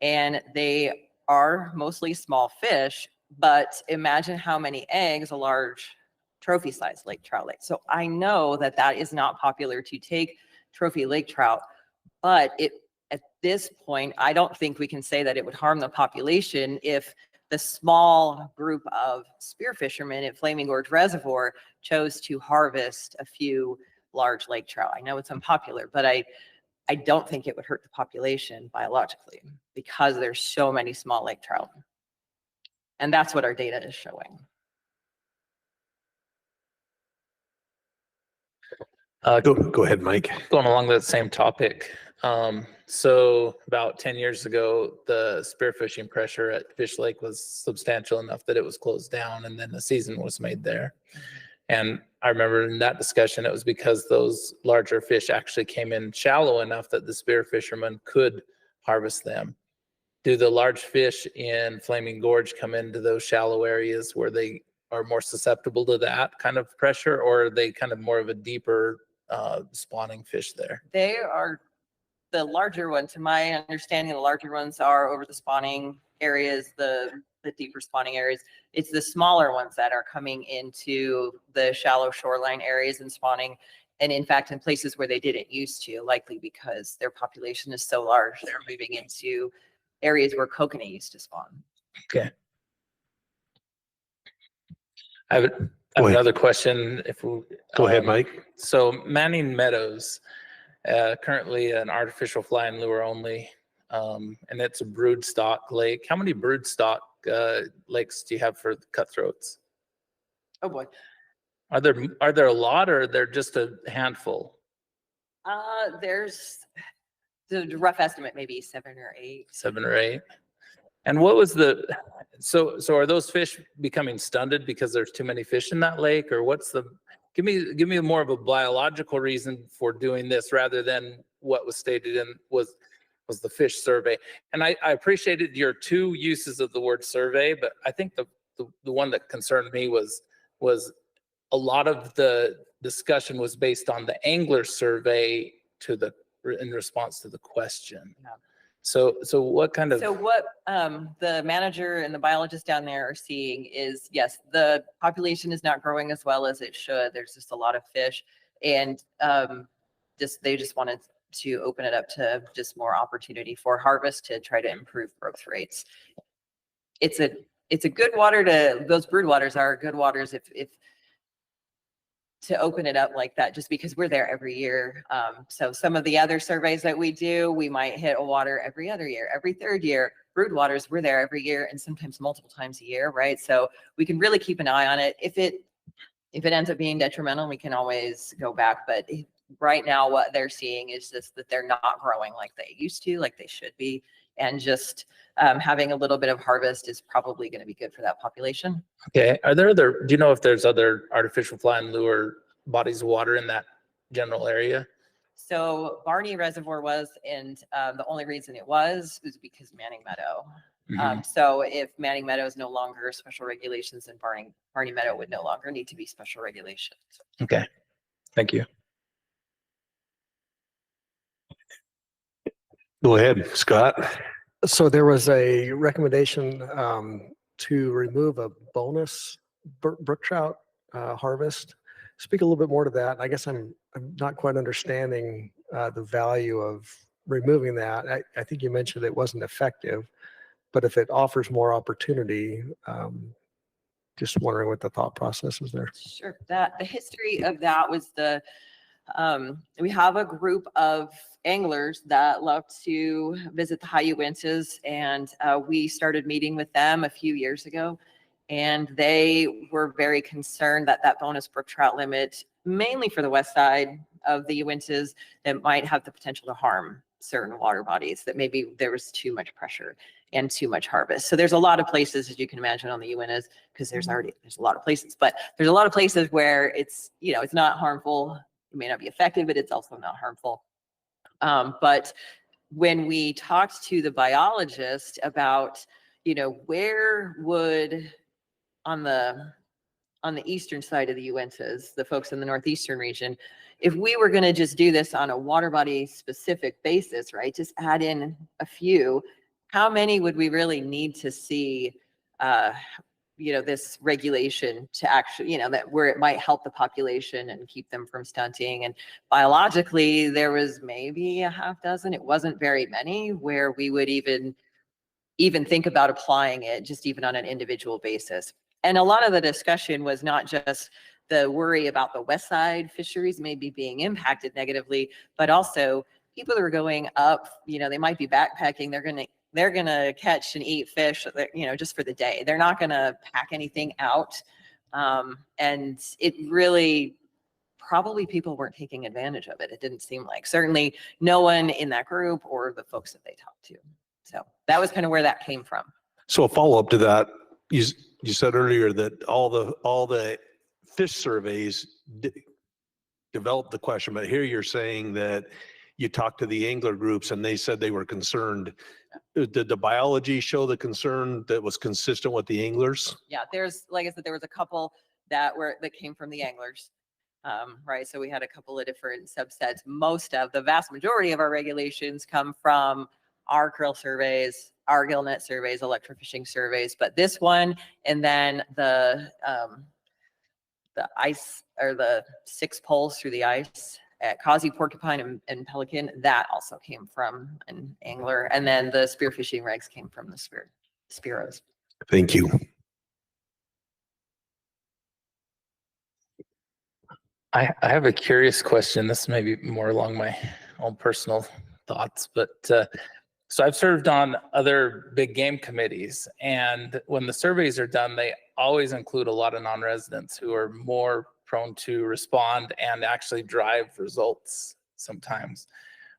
and they are mostly small fish, but imagine how many eggs a large trophy size lake trout lays. So I know that is not popular to take trophy lake trout, but at this point, I don't think we can say that it would harm the population if the small group of spear fishermen at Flaming Gorge Reservoir chose to harvest a few large lake trout. I know it's unpopular, but I don't think it would hurt the population biologically because there's so many small lake trout. And that's what our data is showing. Go ahead, Mike. Going along that same topic. So about 10 years ago, the spearfishing pressure at Fish Lake was substantial enough that it was closed down, and then the season was made there. And I remember in that discussion, it was because those larger fish actually came in shallow enough that the spear fishermen could harvest them. Do the large fish in Flaming Gorge come into those shallow areas where they are more susceptible to that kind of pressure, or are they kind of more of a deeper spawning fish there? They are the larger ones. To my understanding, the larger ones are over the spawning areas, the deeper spawning areas. It's the smaller ones that are coming into the shallow shoreline areas and spawning. And in fact, in places where they didn't used to, likely because their population is so large, they're moving into areas where kokanee used to spawn. Okay. I have another question. Go ahead, Mike. So Manning Meadows, currently an artificial fly and lure only, and it's a broodstock lake. How many broodstock lakes do you have for cutthroats? Oh boy. Are there a lot, or are there just a handful? There's the rough estimate, maybe 7 or 8. 7 or 8. And what was so are those fish becoming stunted because there's too many fish in that lake, or what's give me more of a biological reason for doing this rather than what was stated in was the fish survey. And I appreciated your 2 uses of the word survey, but I think the one that concerned me was a lot of the discussion was based on the angler survey in response to the question. Yeah. So what kind of... So what the manager and the biologist down there are seeing is, yes, the population is not growing as well as it should. There's just a lot of fish, and they just wanted to open it up to just more opportunity for harvest to try to improve growth rates. It's a good water those brood waters are good waters if to open it up like that, just because we're there every year. So some of the other surveys that we do, we might hit a water every other year, every 3rd year. Brood waters, we're there every year and sometimes multiple times a year, right? So we can really keep an eye on it. If it ends up being detrimental, we can always go back. But right now, what they're seeing is just that they're not growing like they used to, like they should be. And just having a little bit of harvest is probably going to be good for that population. Okay. Do you know if there's other artificial fly and lure bodies of water in that general area? So Barney Reservoir was, and the only reason it was because Manning Meadow So if Manning Meadow is no longer special regulations, then Barney Meadow would no longer need to be special regulations. Okay, thank you. Go ahead, Scott. So there was a recommendation to remove a bonus brook trout harvest. Speak a little bit more to that. I guess I'm not quite understanding the value of removing that. I think you mentioned it wasn't effective, but if it offers more opportunity, just wondering what the thought process is there. Sure. The history of that was we have a group of anglers that love to visit the high Uintas, and we started meeting with them a few years ago, and they were very concerned that that bonus brook trout limit, mainly for the west side of the Uintas, that might have the potential to harm certain water bodies, that maybe there was too much pressure and too much harvest. So there's a lot of places, as you can imagine, on the Uintas, because there's a lot of places, but there's a lot of places where it's, it's not harmful. It may not be effective, but it's also not harmful. But when we talked to the biologist about, where would on the eastern side of the Uintas, the folks in the northeastern region, if we were going to just do this on a water body specific basis, right, just add in a few, how many would we really need to see, this regulation to actually, that where it might help the population and keep them from stunting? And biologically, there was maybe a half dozen. It wasn't very many where we would even think about applying it, just even on an individual basis. And a lot of the discussion was not just the worry about the west side fisheries maybe being impacted negatively, but also people who are going up, they might be backpacking. They're gonna catch and eat fish, just for the day. They're not gonna pack anything out. And it really, probably people weren't taking advantage of it. It didn't seem like, certainly no one in that group or the folks that they talked to. So that was kind of where that came from. So a follow-up to that, you said earlier that all the fish surveys developed the question, but here you're saying that you talked to the angler groups and they said they were concerned. Did the biology show the concern that was consistent with the anglers? Yeah, there's, like I said, there was a couple that came from the anglers. Right, so we had a couple of different subsets. The vast majority of our regulations come from our krill surveys, our gillnet surveys, electrofishing surveys, but this one, and then the ice, or the 6 poles through the ice at Causey, Porcupine, and Pelican, that also came from an angler. And then the spearfishing regs came from the Spiros. Thank you. I have a curious question. This may be more along my own personal thoughts, but so I've served on other big game committees, and when the surveys are done, they always include a lot of non-residents who are more prone to respond and actually drive results sometimes.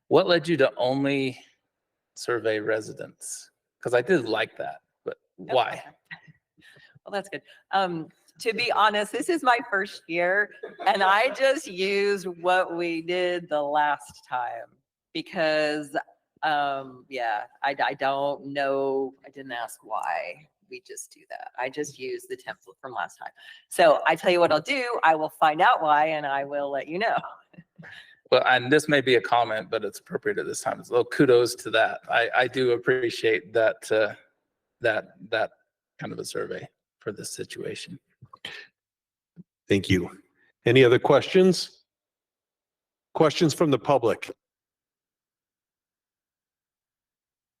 What led you to only survey residents? Because I did like that, but why? Well, that's good. To be honest, this is my first year, and I just used what we did the last time because, I don't know. I didn't ask why. We just do that. I just use the template from last time. So I tell you what I'll do. I will find out why, and I will let you know. Well, and this may be a comment, but it's appropriate at this time. So kudos to that. I do appreciate that that kind of a survey for this situation. Thank you. Any other questions? Questions from the public?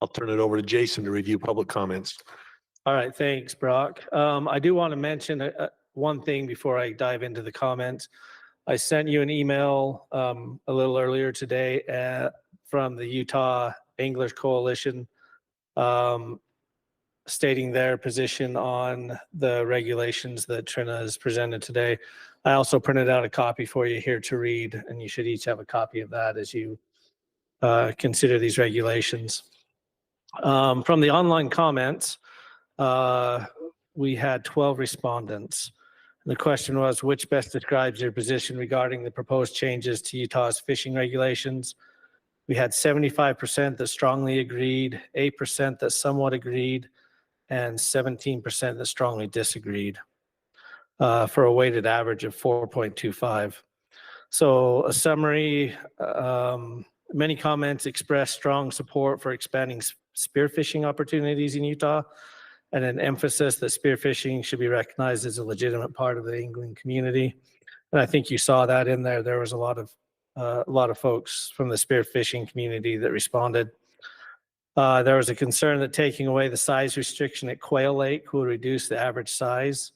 I'll turn it over to Jason to review public comments. All right, thanks, Brock. I do want to mention one thing before I dive into the comments. I sent you an email a little earlier today from the Utah Anglers Coalition stating their position on the regulations that Trina has presented today. I also printed out a copy for you here to read, and you should each have a copy of that as you consider these regulations. From the online comments, we had 12 respondents. The question was, which best describes your position regarding the proposed changes to Utah's fishing regulations? We had 75% that strongly agreed, 8% that somewhat agreed, and 17% that strongly disagreed, for a weighted average of 4.25. So a summary, many comments expressed strong support for expanding spearfishing opportunities in Utah, and an emphasis that spearfishing should be recognized as a legitimate part of the angling community. And I think you saw that in there. There was a lot of folks from the spearfishing community that responded. There was a concern that taking away the size restriction at Quail Lake will reduce the average size.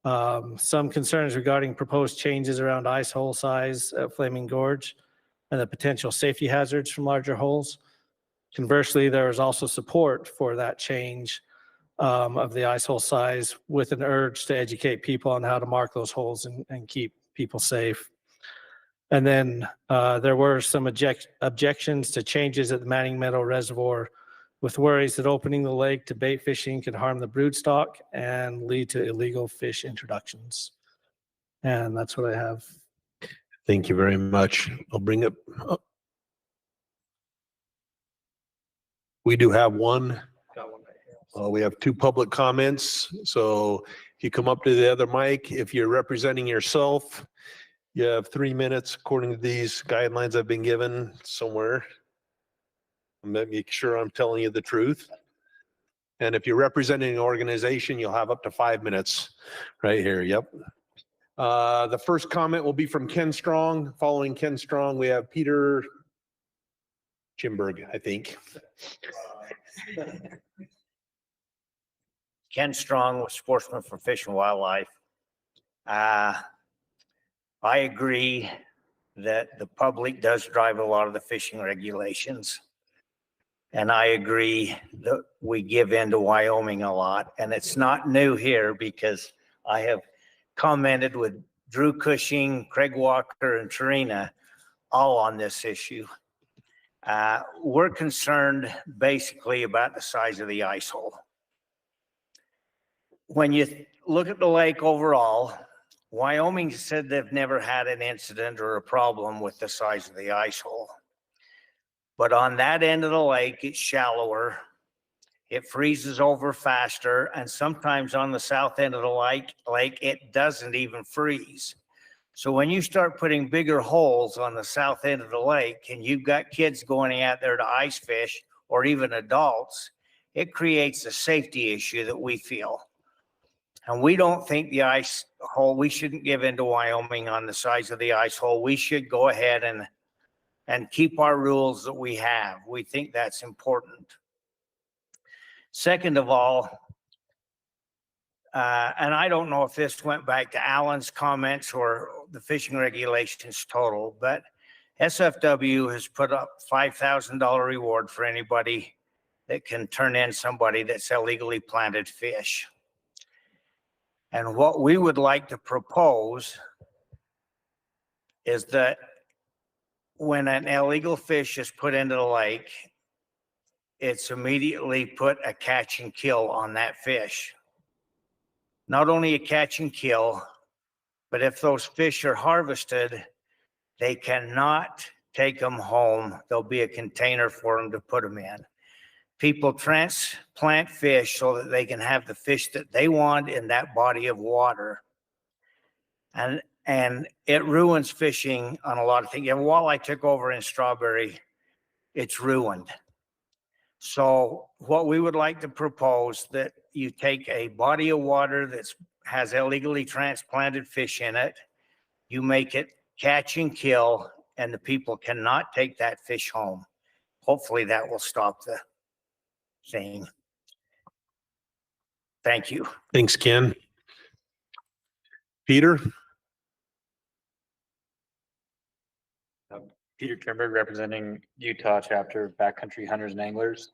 Some concerns regarding proposed changes around ice hole size at Flaming Gorge and the potential safety hazards from larger holes. Conversely, there was also support for that change of the ice hole size, with an urge to educate people on how to mark those holes and keep people safe. And then there were some objections to changes at the Manning Meadow Reservoir, with worries that opening the lake to bait fishing could harm the broodstock and lead to illegal fish introductions. And that's what I have. Thank you very much. I'll bring up. We do have one. We have two public comments. So if you come up to the other mic, if you're representing yourself, you have 3 minutes according to these guidelines I've been given somewhere. Make sure I'm telling you the truth. And if you're representing an organization, you'll have up to 5 minutes right here. Yep. The first comment will be from Ken Strong. Following Ken Strong, we have Peter Chimberg, I think. Ken Strong with Sportsman for Fish and Wildlife. I agree that the public does drive a lot of the fishing regulations. And I agree that we give in to Wyoming a lot. And it's not new here, because I have commented with Drew Cushing, Craig Walker, and Tarina all on this issue. We're concerned basically about the size of the ice hole. When you look at the lake overall, Wyoming said they've never had an incident or a problem with the size of the ice hole. But on that end of the lake, it's shallower. It freezes over faster. And sometimes on the south end of the lake, it doesn't even freeze. So when you start putting bigger holes on the south end of the lake, and you've got kids going out there to ice fish, or even adults, it creates a safety issue that we feel. And we don't think the ice hole, we shouldn't give in to Wyoming on the size of the ice hole. We should go ahead and keep our rules that we have. We think that's important. Second of all, and I don't know if this went back to Alan's comments or the fishing regulations total, but SFW has put up $5,000 reward for anybody that can turn in somebody that's illegally planted fish. And what we would like to propose is that when an illegal fish is put into the lake, it's immediately put a catch and kill on that fish. Not only a catch and kill, but if those fish are harvested, they cannot take them home. There'll be a container for them to put them in. People transplant fish so that they can have the fish that they want in that body of water. And it ruins fishing on a lot of things. And walleye took over in Strawberry, it's ruined. So what we would like to propose, that you take a body of water that has illegally transplanted fish in it, you make it catch and kill, and the people cannot take that fish home. Hopefully that will stop the thing. Thank you. Thanks, Ken. Peter? Peter Trimberg, representing Utah chapter of Backcountry Hunters and Anglers.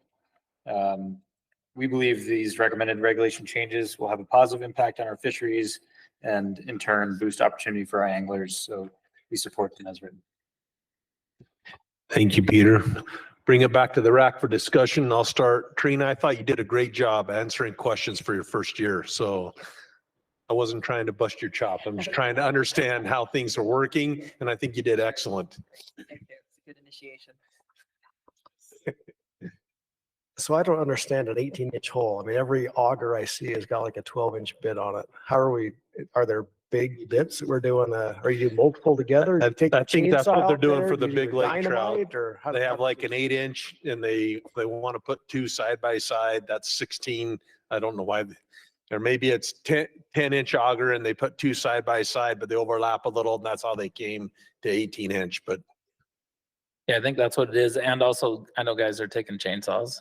We believe these recommended regulation changes will have a positive impact on our fisheries and in turn boost opportunity for our anglers. So we support them as written. Thank you, Peter. Bring it back to the RAC for discussion. I'll start. Trina, I thought you did a great job answering questions for your first year. So I wasn't trying to bust your chop. I'm just trying to understand how things are working. And I think you did excellent. Thank you. It's a good initiation. So I don't understand an 18-inch hole. I mean, every auger I see has got like a 12-inch bit on it. How are there big bits that we're doing? Or you do multiple together? I You take the think that's chainsaw what they're out doing there? for the Do you big do lake trout. dynamite, or how They have how- like an 8-inch and they want to put two side by side. That's 16. I don't know why. Or maybe it's 10-inch auger and they put two side by side, but they overlap a little and that's how they came to 18-inch. But Yeah, I think that's what it is. And also, I know guys are taking chainsaws.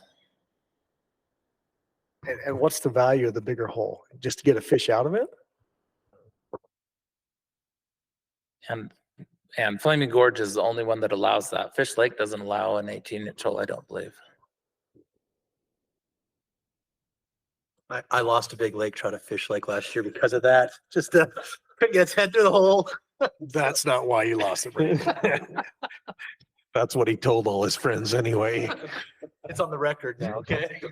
And what's the value of the bigger hole? Just to get a fish out of it? And Flaming Gorge is the only one that allows that. Fish Lake doesn't allow an 18-inch hole, I don't believe. I lost a big lake trout at Fish Lake last year because of that. Just couldn't get its head through the hole. That's not why you lost it, Brandon. that's what he told all his friends anyway. It's on the record now, okay?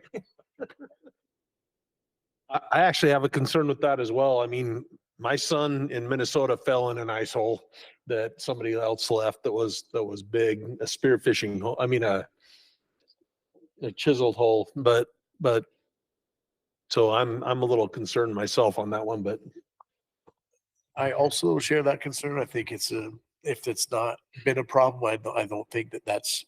I actually have a concern with that as well. I mean, my son in Minnesota fell in an ice hole that somebody else left that was big, a spearfishing hole. I mean, a chiseled hole, but so I'm a little concerned myself on that one, but I also share that concern. I think if it's not been a problem, I don't think that's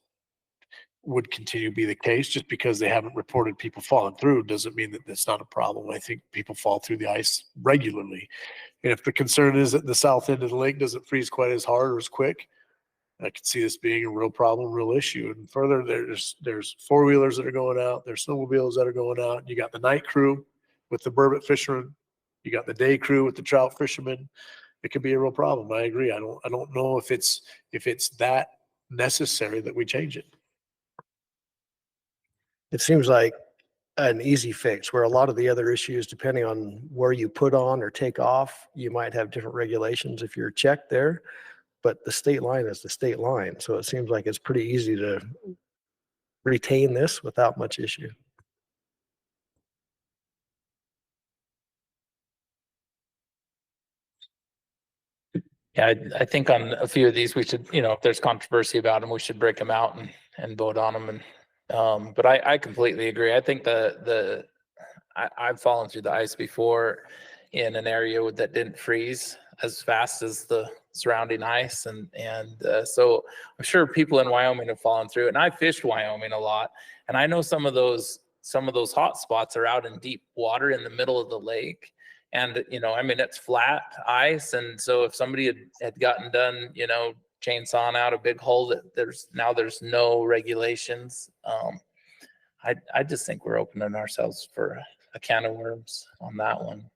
would continue to be the case. Just because they haven't reported people falling through doesn't mean that that's not a problem. I think people fall through the ice regularly. And if the concern is that the south end of the lake doesn't freeze quite as hard or as quick, I could see this being a real problem, real issue. And further, there's four-wheelers that are going out, there's snowmobiles that are going out. You got the night crew with the burbot fishermen, you got the day crew with the trout fishermen. It could be a real problem. I agree. I don't know if it's that necessary that we change it. It seems like an easy fix, where a lot of the other issues, depending on where you put on or take off, you might have different regulations if you're checked there. But the state line is the state line. So it seems like it's pretty easy to retain this without much issue. Yeah, I think on a few of these, we should, if there's controversy about them, we should break them out and vote on them. And but I completely agree. I think I've fallen through the ice before in an area that didn't freeze as fast as the surrounding ice, and so I'm sure people in Wyoming have fallen through it. And I fished Wyoming a lot, and I know some of those hot spots are out in deep water in the middle of the lake. And, I mean, it's flat ice. And so if somebody had gotten done, chainsawing out a big hole, that there's no regulations. I just think we're opening ourselves for a can of worms on that one.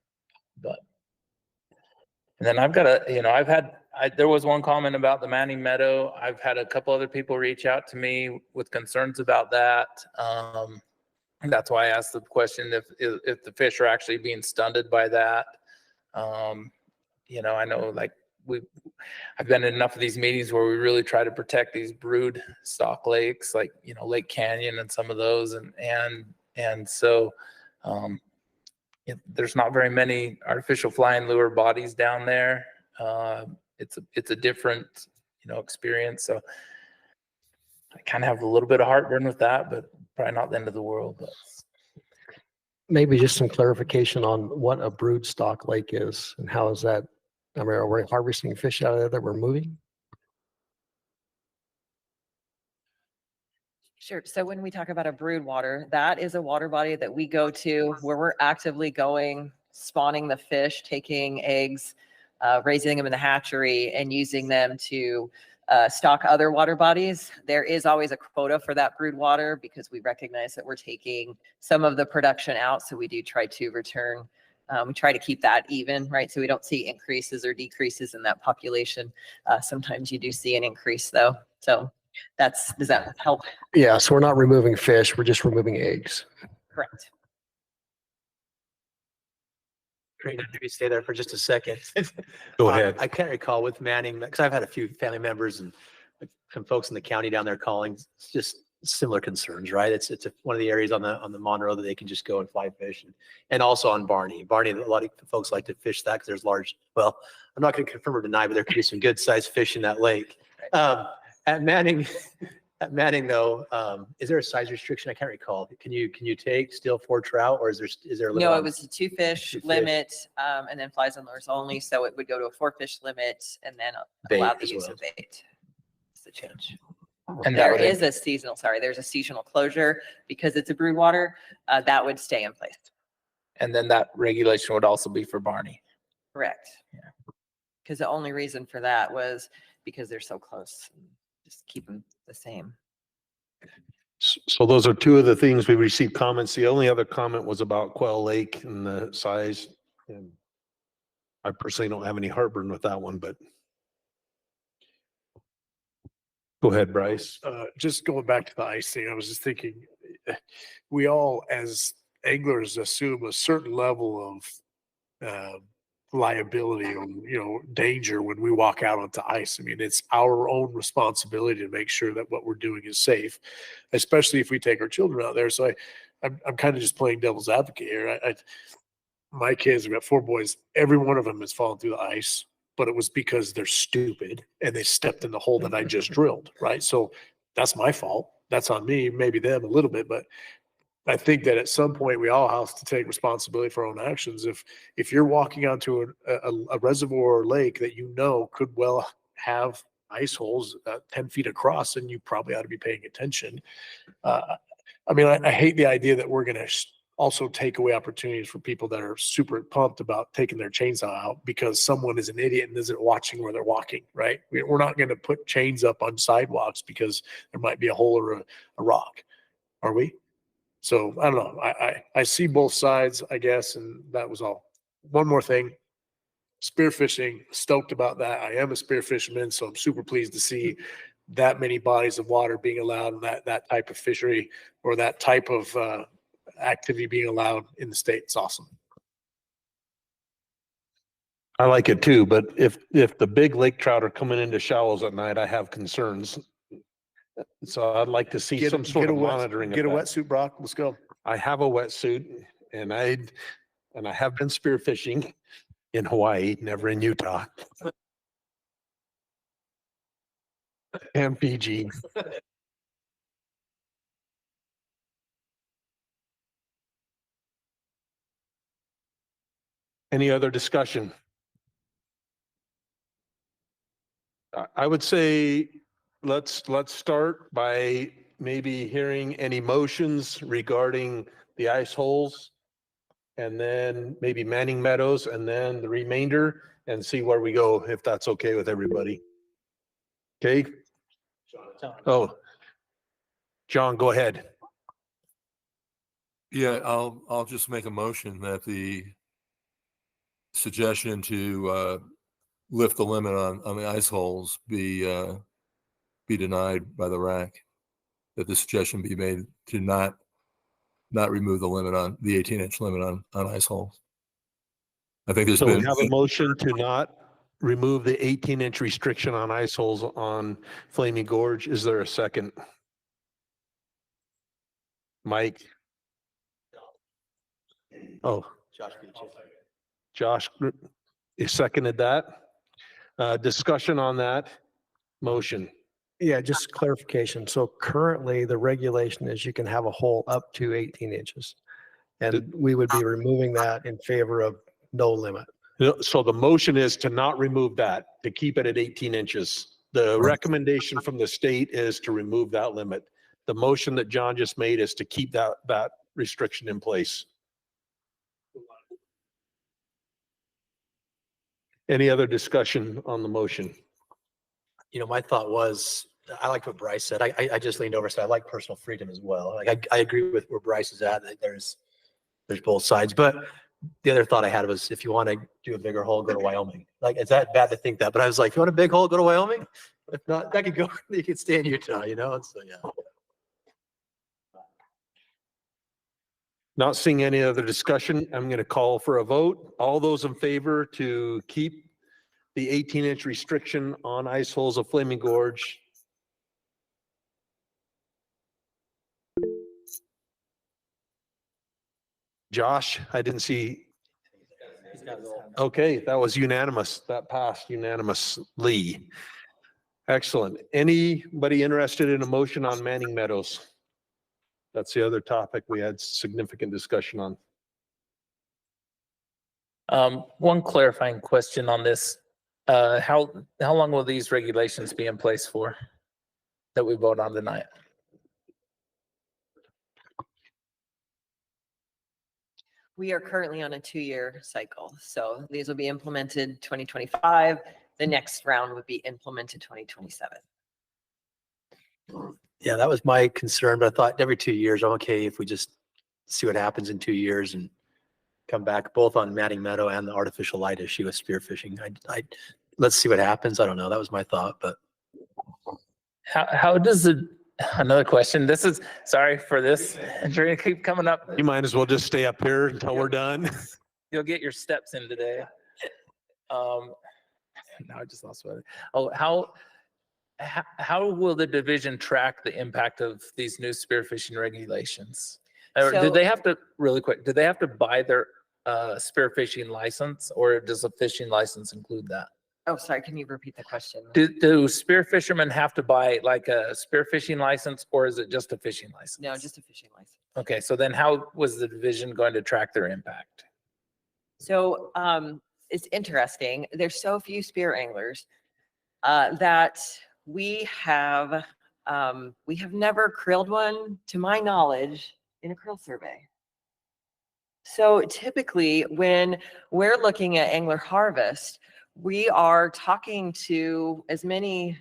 But, and then I've got there was one comment about the Manning Meadow. I've had a couple other people reach out to me with concerns about that. And that's why I asked the question if the fish are actually being stunted by that. I know I've been in enough of these meetings where we really try to protect these brood stock lakes, like, Lake Canyon and some of those. And so there's not very many artificial flying lure bodies down there. It's a different, experience. So I kind of have a little bit of heartburn with that, but probably not the end of the world. But Maybe just some clarification on what a brood stock lake is and how is that? I mean, are we harvesting fish out of there that we're moving? Sure. So when we talk about a brood water, that is a water body that we go to where we're actively going, spawning the fish, taking eggs, raising them in the hatchery, and using them to stock other water bodies. There is always a quota for that brood water because we recognize that we're taking some of the production out. So we do try to return. We try to keep that even, right? So we don't see increases or decreases in that population. Sometimes you do see an increase though. So does that help? Yeah, so we're not removing fish, we're just removing eggs. Correct. Great, maybe stay there for just a second. Go ahead. I can't recall with Manning, because I've had a few family members and some folks in the county down there calling, it's just similar concerns, right? It's one of the areas on the Monroe that they can just go and fly fish, and also on Barney. Barney, a lot of folks like to fish that because there's large. Well, I'm not going to confirm or deny, but there could be some good sized fish in that lake. At Manning, At Manning though, is there a size restriction? I can't recall. Can you take still 4 trout or is there a limit? No, on- it was a 2 fish Two fish. limit, and then flies and lures only. So it would go to a 4 fish limit and then Bait allow the as use well. of bait. That's the change. And that There would is a seasonal, sorry, there's a seasonal closure because it's a brood water, that would stay in place. And then that regulation would also be for Barney. Correct. Yeah. Because the only reason for that was because they're so close. Just keep them the same. So those are two of the things we received comments. The only other comment was about Quail Lake and the size. And I personally don't have any heartburn with that one, but go ahead, Bryce. Just going back to the ice thing, I was just thinking, we all as anglers assume a certain level of liability or, danger when we walk out onto ice. I mean, it's our own responsibility to make sure that what we're doing is safe, especially if we take our children out there. So I'm kind of just playing devil's advocate here. My kids, I've got 4 boys. Every one of them has fallen through the ice, but it was because they're stupid and they stepped in the hole that I just drilled, right? So that's my fault. That's on me, maybe them a little bit, but I think that at some point we all have to take responsibility for our own actions. If you're walking onto a reservoir or lake that could well have ice holes 10 feet across, then you probably ought to be paying attention. I mean, I hate the idea that we're going to also take away opportunities for people that are super pumped about taking their chainsaw out because someone is an idiot and isn't watching where they're walking, right? We're not going to put chains up on sidewalks because there might be a hole or a rock, are we? So I don't know. I see both sides, I guess, and that was all. One more thing, spearfishing, stoked about that. I am a spear fisherman, so I'm super pleased to see that many bodies of water being allowed and that type of fishery or that type of activity being allowed in the state. It's awesome. I like it too, but if the big lake trout are coming into shallows at night, I have concerns. So I'd like to see some sort of monitoring. Get a wetsuit, Brock. Let's go. I have a wetsuit and I have been spearfishing in Hawaii, never in Utah. And Fiji. Any other discussion? I would say let's start by maybe hearing any motions regarding the ice holes and then maybe Manning Meadows and then the remainder and see where we go, if that's okay with everybody. Okay? Oh, John, go ahead. Yeah, I'll just make a motion that the suggestion to lift the limit on the ice holes be denied by the RAC. That the suggestion be made to not remove the limit on the 18-inch limit on ice holes. I think there's So we been have a motion to not remove the 18-inch restriction on ice holes on Flaming Gorge. Is there a second? Mike? Oh, Josh seconded that. Discussion on that motion. Yeah, just clarification. So currently the regulation is you can have a hole up to 18 inches. And we would be removing that in favor of no limit. So the motion is to not remove that, to keep it at 18 inches. The recommendation from the state is to remove that limit. The motion that John just made is to keep that restriction in place. Any other discussion on the motion? My thought was, I like what Bryce said. I just leaned over and said, I like personal freedom as well. Like I agree with where Bryce is at. That there's both sides. But the other thought I had was, if you want to do a bigger hole, go to Wyoming. Like, it's that bad to think that. But I was like, if you want a big hole, go to Wyoming. If not, that could go. You could stay in Utah. And so yeah. Not seeing any other discussion, I'm going to call for a vote. All those in favor to keep the 18-inch restriction on ice holes of Flaming Gorge. Josh, I didn't see. Okay, that was unanimous. That passed unanimously. Excellent. Anybody interested in a motion on Manning Meadows? That's the other topic we had significant discussion on. One clarifying question on this. How long will these regulations be in place for that we vote on tonight? We are currently on a 2-year cycle. So these will be implemented 2025. The next round would be implemented 2027. Yeah, that was my concern, but I thought every 2 years, I'm okay if we just see what happens in 2 years and come back both on Manning Meadow and the artificial light issue with spearfishing. Let's see what happens. I don't know. That was my thought, but How does it, another question, this is, sorry for this, and you're gonna keep coming up. You might as well just stay up here until we're done. You'll get your steps in today. Now I just lost what. Oh, how will the division track the impact of these new spearfishing regulations? Or do So- they have to, really quick, do they have to buy their spearfishing license, or does a fishing license include that? Oh, sorry. Can you repeat the question? Do spear fishermen have to buy like a spearfishing license, or is it just a fishing license? No, just a fishing license. Okay, so then how was the division going to track their impact? So it's interesting. There's so few spear anglers that we have never krilled one, to my knowledge, in a krill survey. So typically when we're looking at angler harvest, we are talking to as many,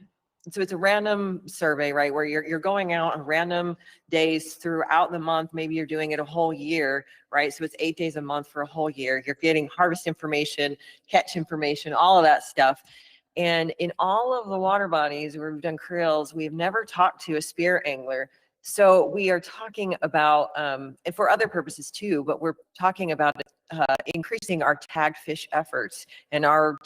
so it's a random survey, right? Where you're going out on random days throughout the month. Maybe you're doing it a whole year, right? So it's 8 days a month for a whole year. You're getting harvest information, catch information, all of that stuff. And in all of the water bodies where we've done krills, we've never talked to a spear angler. So we are talking about, and for other purposes too, but we're talking about increasing our tagged fish efforts and our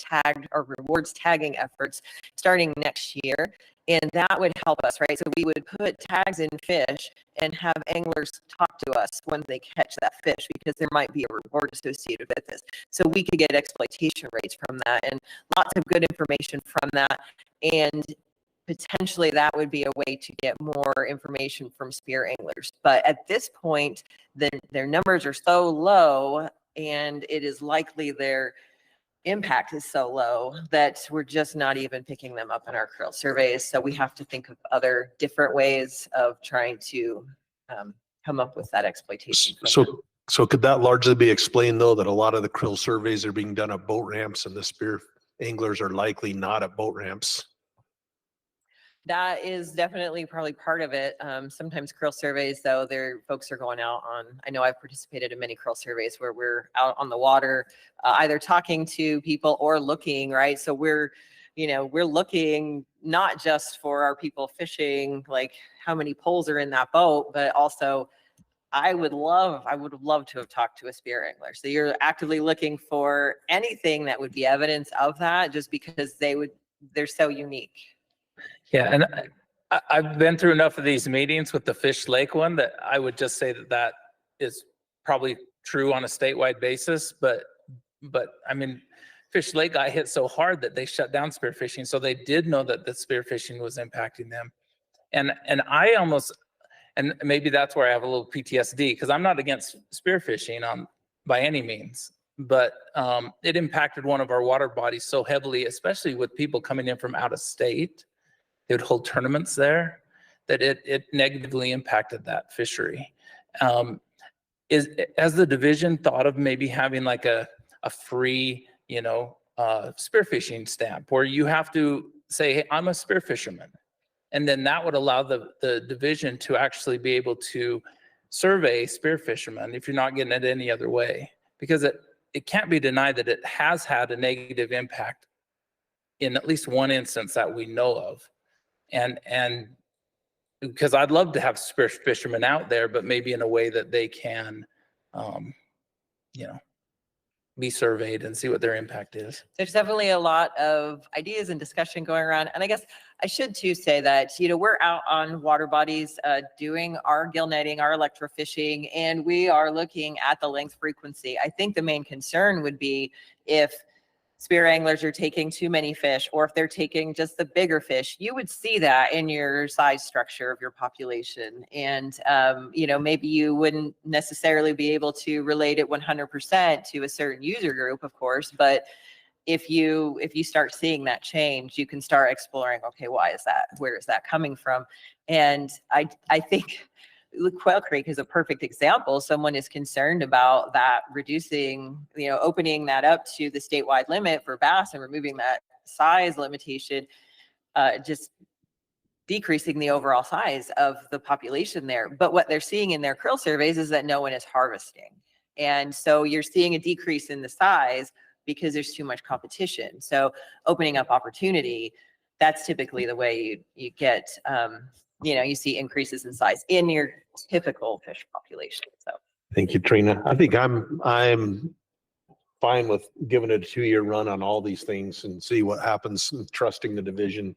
rewards tagging efforts starting next year. And that would help us, right? So we would put tags in fish and have anglers talk to us when they catch that fish, because there might be a reward associated with this. So we could get exploitation rates from that and lots of good information from that. And potentially that would be a way to get more information from spear anglers. But at this point, their numbers are so low, and it is likely their impact is so low that we're just not even picking them up in our krill surveys. So we have to think of other different ways of trying to come up with that exploitation. So could that largely be explained though, that a lot of the krill surveys are being done at boat ramps and the spear anglers are likely not at boat ramps? That is definitely probably part of it. Sometimes krill surveys, though, folks are going out on, I know I've participated in many krill surveys where we're out on the water, either talking to people or looking, right? So we're looking not just for our people fishing, like how many poles are in that boat, but also I would have loved to have talked to a spear angler. So you're actively looking for anything that would be evidence of that, just because they're so unique. Yeah, and I've been through enough of these meetings with the Fish Lake one that I would just say that is probably true on a statewide basis. But I mean, Fish Lake got hit so hard that they shut down spearfishing, so they did know that the spearfishing was impacting them. And I almost, and maybe that's where I have a little PTSD, because I'm not against spearfishing by any means, but it impacted one of our water bodies so heavily, especially with people coming in from out of state. They would hold tournaments there, that it negatively impacted that fishery. Has the division thought of maybe having like a free, spearfishing stamp where you have to say, hey, I'm a spear fisherman. And then that would allow the division to actually be able to survey spear fishermen if you're not getting it any other way. Because it can't be denied that it has had a negative impact in at least one instance that we know of. And because I'd love to have spear fishermen out there, but maybe in a way that they can, be surveyed and see what their impact is. There's definitely a lot of ideas and discussion going around. And I guess I should too say that, we're out on water bodies doing our gill netting, our electrofishing, and we are looking at the length frequency. I think the main concern would be if spear anglers are taking too many fish, or if they're taking just the bigger fish, you would see that in your size structure of your population. And, maybe you wouldn't necessarily be able to relate it 100% to a certain user group, of course, but if you start seeing that change, you can start exploring, okay, why is that? Where is that coming from? And I think Quail Creek is a perfect example. Someone is concerned about that reducing, opening that up to the statewide limit for bass and removing that size limitation, just decreasing the overall size of the population there. But what they're seeing in their krill surveys is that no one is harvesting. And so you're seeing a decrease in the size because there's too much competition. So opening up opportunity, that's typically the way you get, you see increases in size in your typical fish population. So Thank you, Trina. I think I'm fine with giving it a 2-year run on all these things and see what happens, and trusting the division.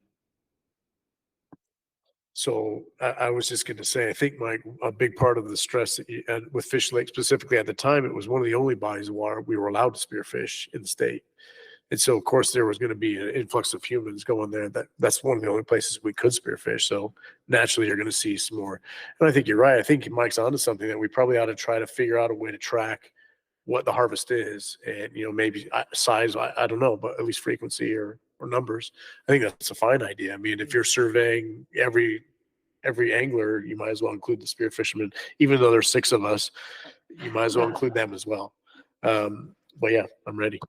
So I was just going to say, I think Mike, a big part of the stress that you had with Fish Lake specifically at the time, it was one of the only bodies of water we were allowed to spearfish in the state. And so of course there was going to be an influx of humans going there. That's one of the only places we could spearfish. So naturally you're going to see some more. And I think you're right. I think Mike's onto something that we probably ought to try to figure out a way to track what the harvest is, and maybe size, I don't know, but at least frequency or numbers. I think that's a fine idea. I mean, if you're surveying every angler, you might as well include the spear fishermen. Even though there's 6 of us, you might as well include them as well. But yeah, I'm ready.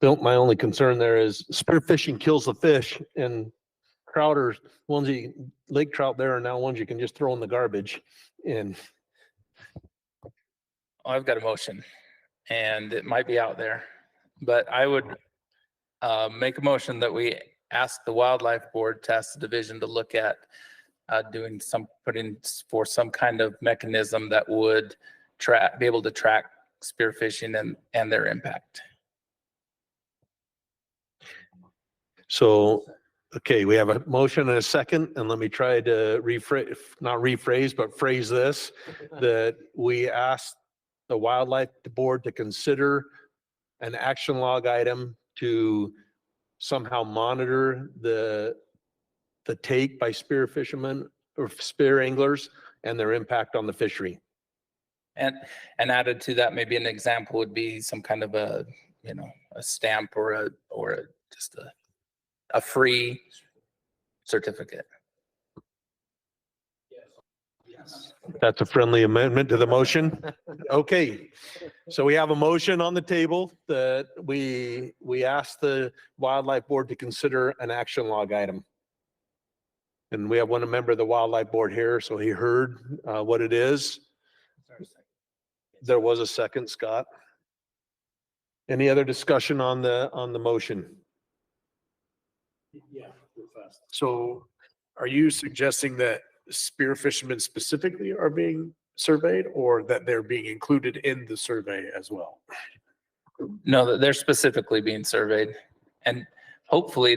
Bill, my only concern there is spearfishing kills the fish, and trout are ones lake trout there are now ones you can just throw in the garbage. And I've got a motion, and it might be out there, but I would make a motion that we ask the Wildlife Board Task Division to look at putting for some kind of mechanism that would be able to track spearfishing and their impact. so, okay, we have a motion and a second, and let me try to phrase this, that we ask the Wildlife Board to consider an action log item to somehow monitor the take by spear fishermen or spear anglers and their impact on the fishery. And added to that, maybe an example would be some kind of a stamp or just a free certificate. That's a friendly amendment to the motion. Okay, so we have a motion on the table that we ask the Wildlife Board to consider an action log item. And we have one member of the Wildlife Board here, so he heard what it is. There was a second, Scott. Any other discussion on the motion? Yeah. So are you suggesting that spear fishermen specifically are being surveyed, or that they're being included in the survey as well? No, they're specifically being surveyed, and hopefully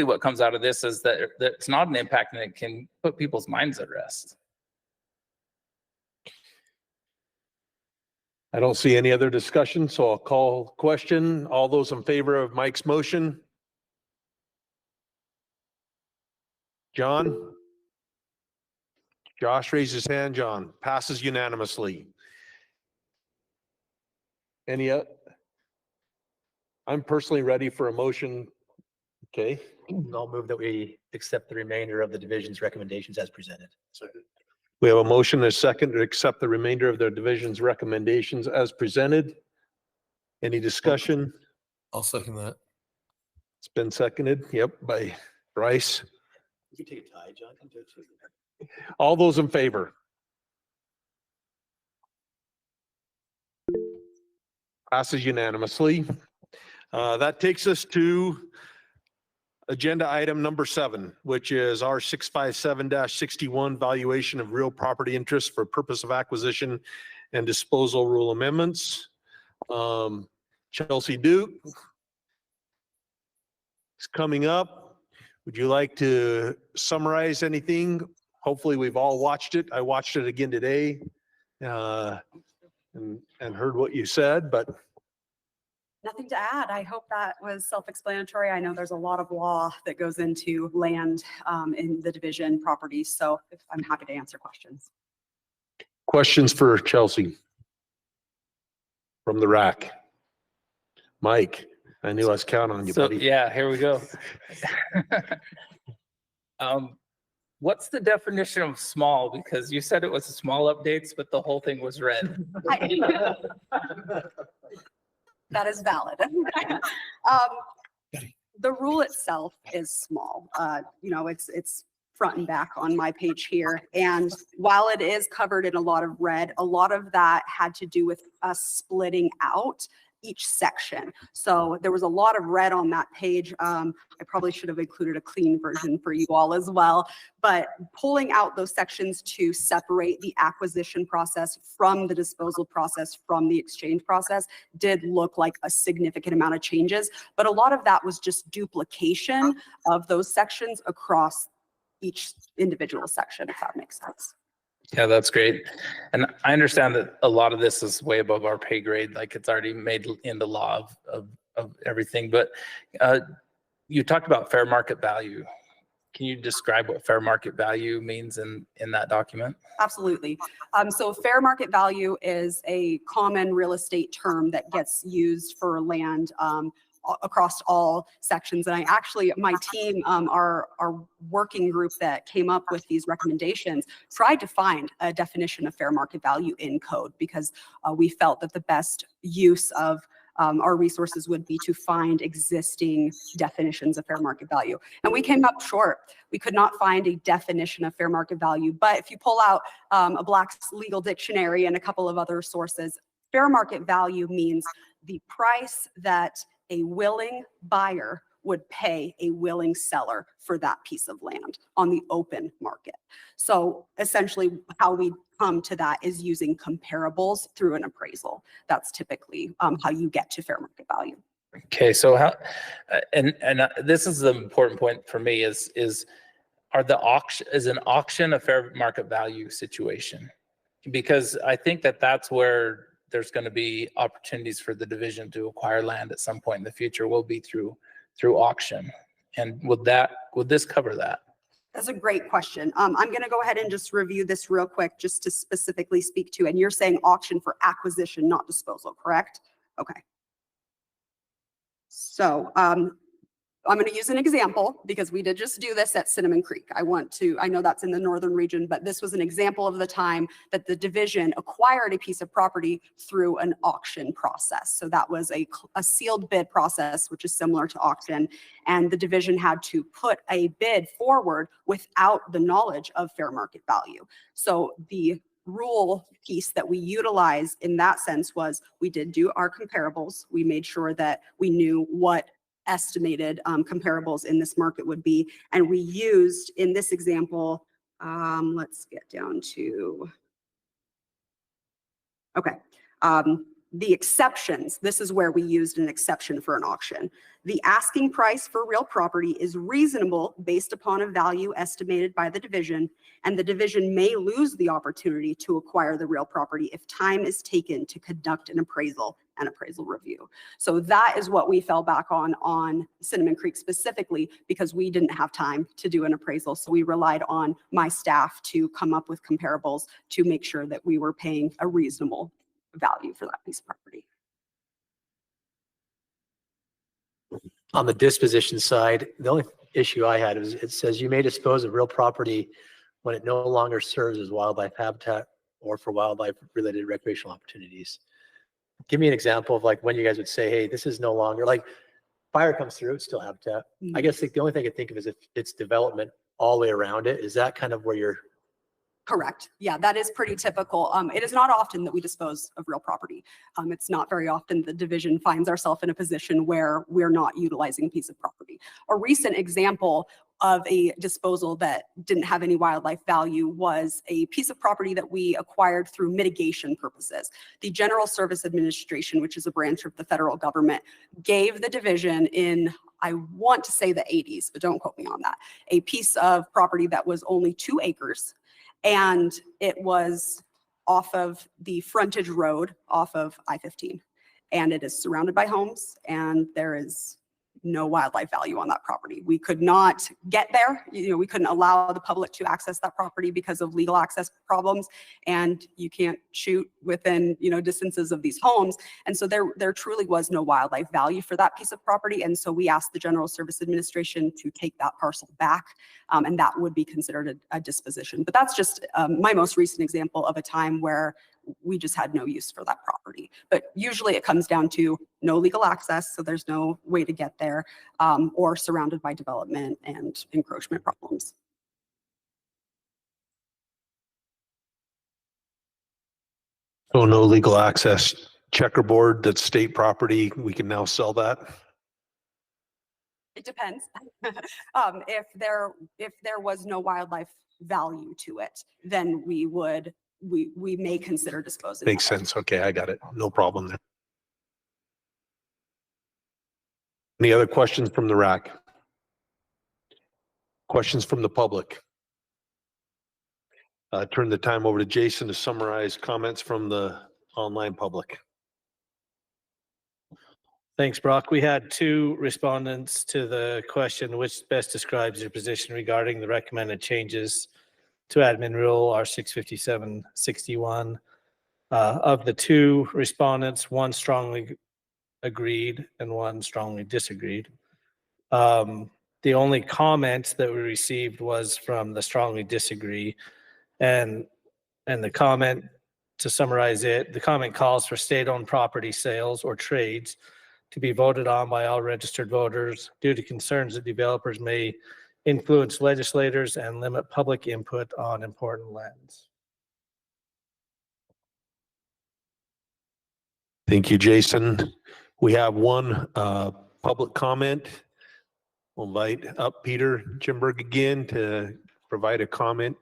what comes out of this is that it's not an impact and it can put people's minds at rest. I don't see any other discussion, so I'll call question. All those in favor of Mike's motion? John? Josh raises his hand. John passes unanimously. I'm personally ready for a motion. Okay. I'll move that we accept the remainder of the division's recommendations as presented. We have a motion and a second to accept the remainder of the division's recommendations as presented. Any discussion? I'll second that. It's been seconded. Yep, by Bryce. You take a tie, John. All those in favor? Passes unanimously. That takes us to agenda item number 7, which is our 657-61 valuation of real property interest for purpose of acquisition and disposal rule amendments. Chelsea Duke is coming up. Would you like to summarize anything? Hopefully we've all watched it. I watched it again today and heard what you said, but Nothing to add. I hope that was self-explanatory. I know there's a lot of law that goes into land in the division properties, so I'm happy to answer questions. Questions for Chelsea from the RAC? Mike, I knew I was counting on you, So, buddy. yeah, here we go. What's the definition of small? Because you said it was small updates, but the whole thing was red. That is valid. The rule itself is small. You know, it's front and back on my page here. And while it is covered in a lot of red, a lot of that had to do with us splitting out each section. So there was a lot of red on that page. I probably should have included a clean version for you all as well, but pulling out those sections to separate the acquisition process from the disposal process, from the exchange process, did look like a significant amount of changes, but a lot of that was just duplication of those sections across each individual section, if that makes sense. Yeah, that's great. And I understand that a lot of this is way above our pay grade, like it's already made in the law of everything. But you talked about fair market value. Can you describe what fair market value means in that document? Absolutely. So fair market value is a common real estate term that gets used for land across all sections. And I actually, my team, our working group that came up with these recommendations tried to find a definition of fair market value in code, because we felt that the best use of our resources would be to find existing definitions of fair market value. And we came up short. We could not find a definition of fair market value. But if you pull out a Black's Legal Dictionary and a couple of other sources, fair market value means the price that a willing buyer would pay a willing seller for that piece of land on the open market. So essentially how we come to that is using comparables through an appraisal. That's typically how you get to fair market value. Okay, so how, and this is the important point for me is an auction a fair market value situation? Because I think that's where there's going to be opportunities for the division to acquire land at some point in the future will be through auction. And would this cover that? That's a great question. I'm going to go ahead and just review this real quick just to specifically speak to, and you're saying auction for acquisition, not disposal, correct? Okay. So I'm going to use an example because we did just do this at Cinnamon Creek. I know that's in the northern region, but this was an example of the time that the division acquired a piece of property through an auction process. So that was a sealed bid process, which is similar to auction. And the division had to put a bid forward without the knowledge of fair market value. So the rule piece that we utilized in that sense was we did do our comparables. We made sure that we knew what estimated comparables in this market would be. And we used, in this example, let's get down to, okay. The exceptions, this is where we used an exception for an auction. The asking price for real property is reasonable based upon a value estimated by the division, and the division may lose the opportunity to acquire the real property if time is taken to conduct an appraisal and appraisal review. So that is what we fell back on Cinnamon Creek specifically, because we didn't have time to do an appraisal. So we relied on my staff to come up with comparables to make sure that we were paying a reasonable value for that piece of property. On the disposition side, the only issue I had is it says you may dispose of real property when it no longer serves as wildlife habitat or for wildlife related recreational opportunities. Give me an example of like when you guys would say, hey, this is no longer, like fire comes through, it's still habitat. I guess like the only thing I think of is if it's development all the way around it. Is that kind of where you're? Correct. Yeah, that is pretty typical. It is not often that we dispose of real property. It's not very often the division finds ourselves in a position where we're not utilizing a piece of property. A recent example of a disposal that didn't have any wildlife value was a piece of property that we acquired through mitigation purposes. The General Service Administration, which is a branch of the federal government, gave the division in, I want to say the 80s, but don't quote me on that, a piece of property that was only 2 acres. And it was off of the frontage road off of I-15. and it is surrounded by homes, and there is no wildlife value on that property. We could not get there. We couldn't allow the public to access that property because of legal access problems, and you can't shoot within, distances of these homes. And so there truly was no wildlife value for that piece of property. And so we asked the General Service Administration to take that parcel back, and that would be considered a disposition. But that's just my most recent example of a time where we just had no use for that property. But usually it comes down to no legal access, so there's no way to get there, or surrounded by development and encroachment problems. So no legal access, checkerboard, that's state property, we can now sell that? It depends. If there was no wildlife value to it, then we may consider disposing. Makes of it. sense. Okay, I got it. No problem there. Any other questions from the RAC? Questions from the public? Turn the time over to Jason to summarize comments from the online public. Thanks, Brock. We had 2 respondents to the question, which best describes your position regarding the recommended changes to admin rule R657-61. Of the 2 respondents, 1 strongly agreed and 1 strongly disagreed. The only comment that we received was from the strongly disagree. And the comment, to summarize it, the comment calls for state-owned property sales or trades to be voted on by all registered voters due to concerns that developers may influence legislators and limit public input on important lands. Thank you, Jason. We have 1 public comment. We'll invite up Peter Chimberg again to provide a comment.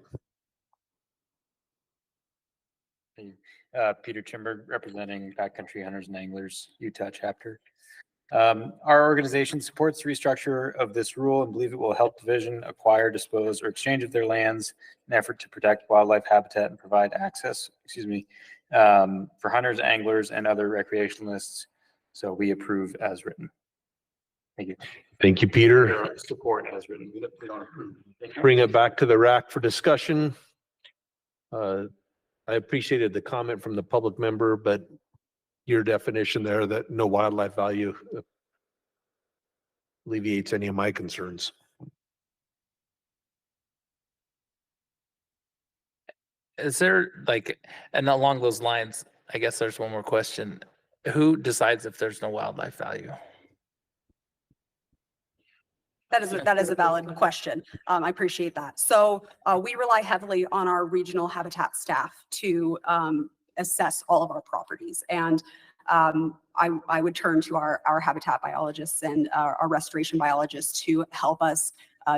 Peter Chimberg, representing Backcountry Hunters and Anglers, Utah chapter. Our organization supports the restructure of this rule and believe it will help division acquire, dispose, or exchange of their lands in an effort to protect wildlife habitat and provide access, for hunters, anglers, and other recreationalists. So we approve as written. Thank you. Thank you, Peter. Support as written. We don't approve. Bring it back to the RAC for discussion. I appreciated the comment from the public member, but your definition there that no wildlife value alleviates any of my concerns. Is there and along those lines, I guess there's one more question. Who decides if there's no wildlife value? That is a valid question. I appreciate that. So we rely heavily on our regional habitat staff to assess all of our properties. And I would turn to our habitat biologists and our restoration biologists to help us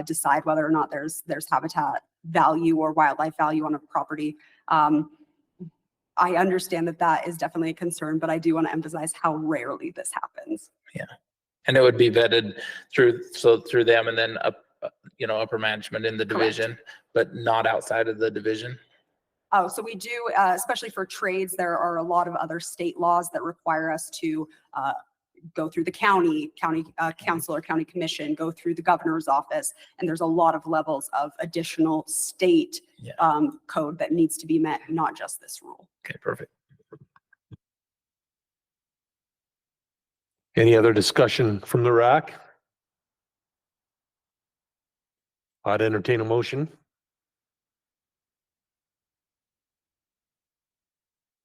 decide whether or not there's habitat value or wildlife value on a property. I understand that is definitely a concern, but I do want to emphasize how rarely this happens. Yeah. And it would be vetted through them and then upper management in the division, but not outside of the division. Oh, so we do, especially for trades, there are a lot of other state laws that require us to go through the county council or county commission, go through the governor's office. And there's a lot of levels of additional state code that needs to be met, not just this rule. Okay, perfect. Any other discussion from the RAC? I'd entertain a motion.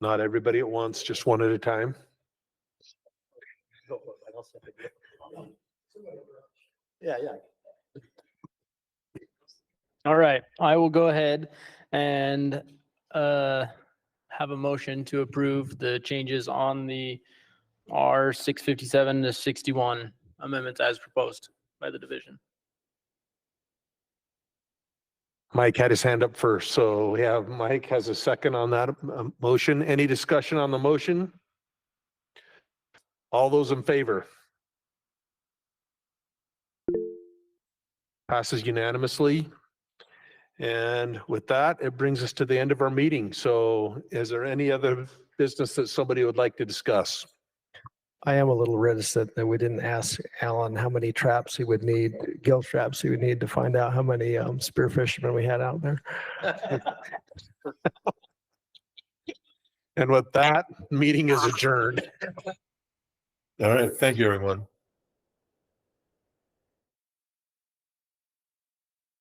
Not everybody at once, just one at a time. Yeah. All right, I will go ahead and have a motion to approve the changes on the R657 to 61 amendments as proposed by the division. Mike had his hand up first, so we have Mike has a second on that motion. Any discussion on the motion? All those in favor? Passes unanimously. And with that, it brings us to the end of our meeting. So is there any other business that somebody would like to discuss? I am a little reticent that we didn't ask Alan how many traps he would need, gill traps he would need to find out how many spear fishermen we had out there. And with that, meeting is adjourned. All right, thank you, everyone.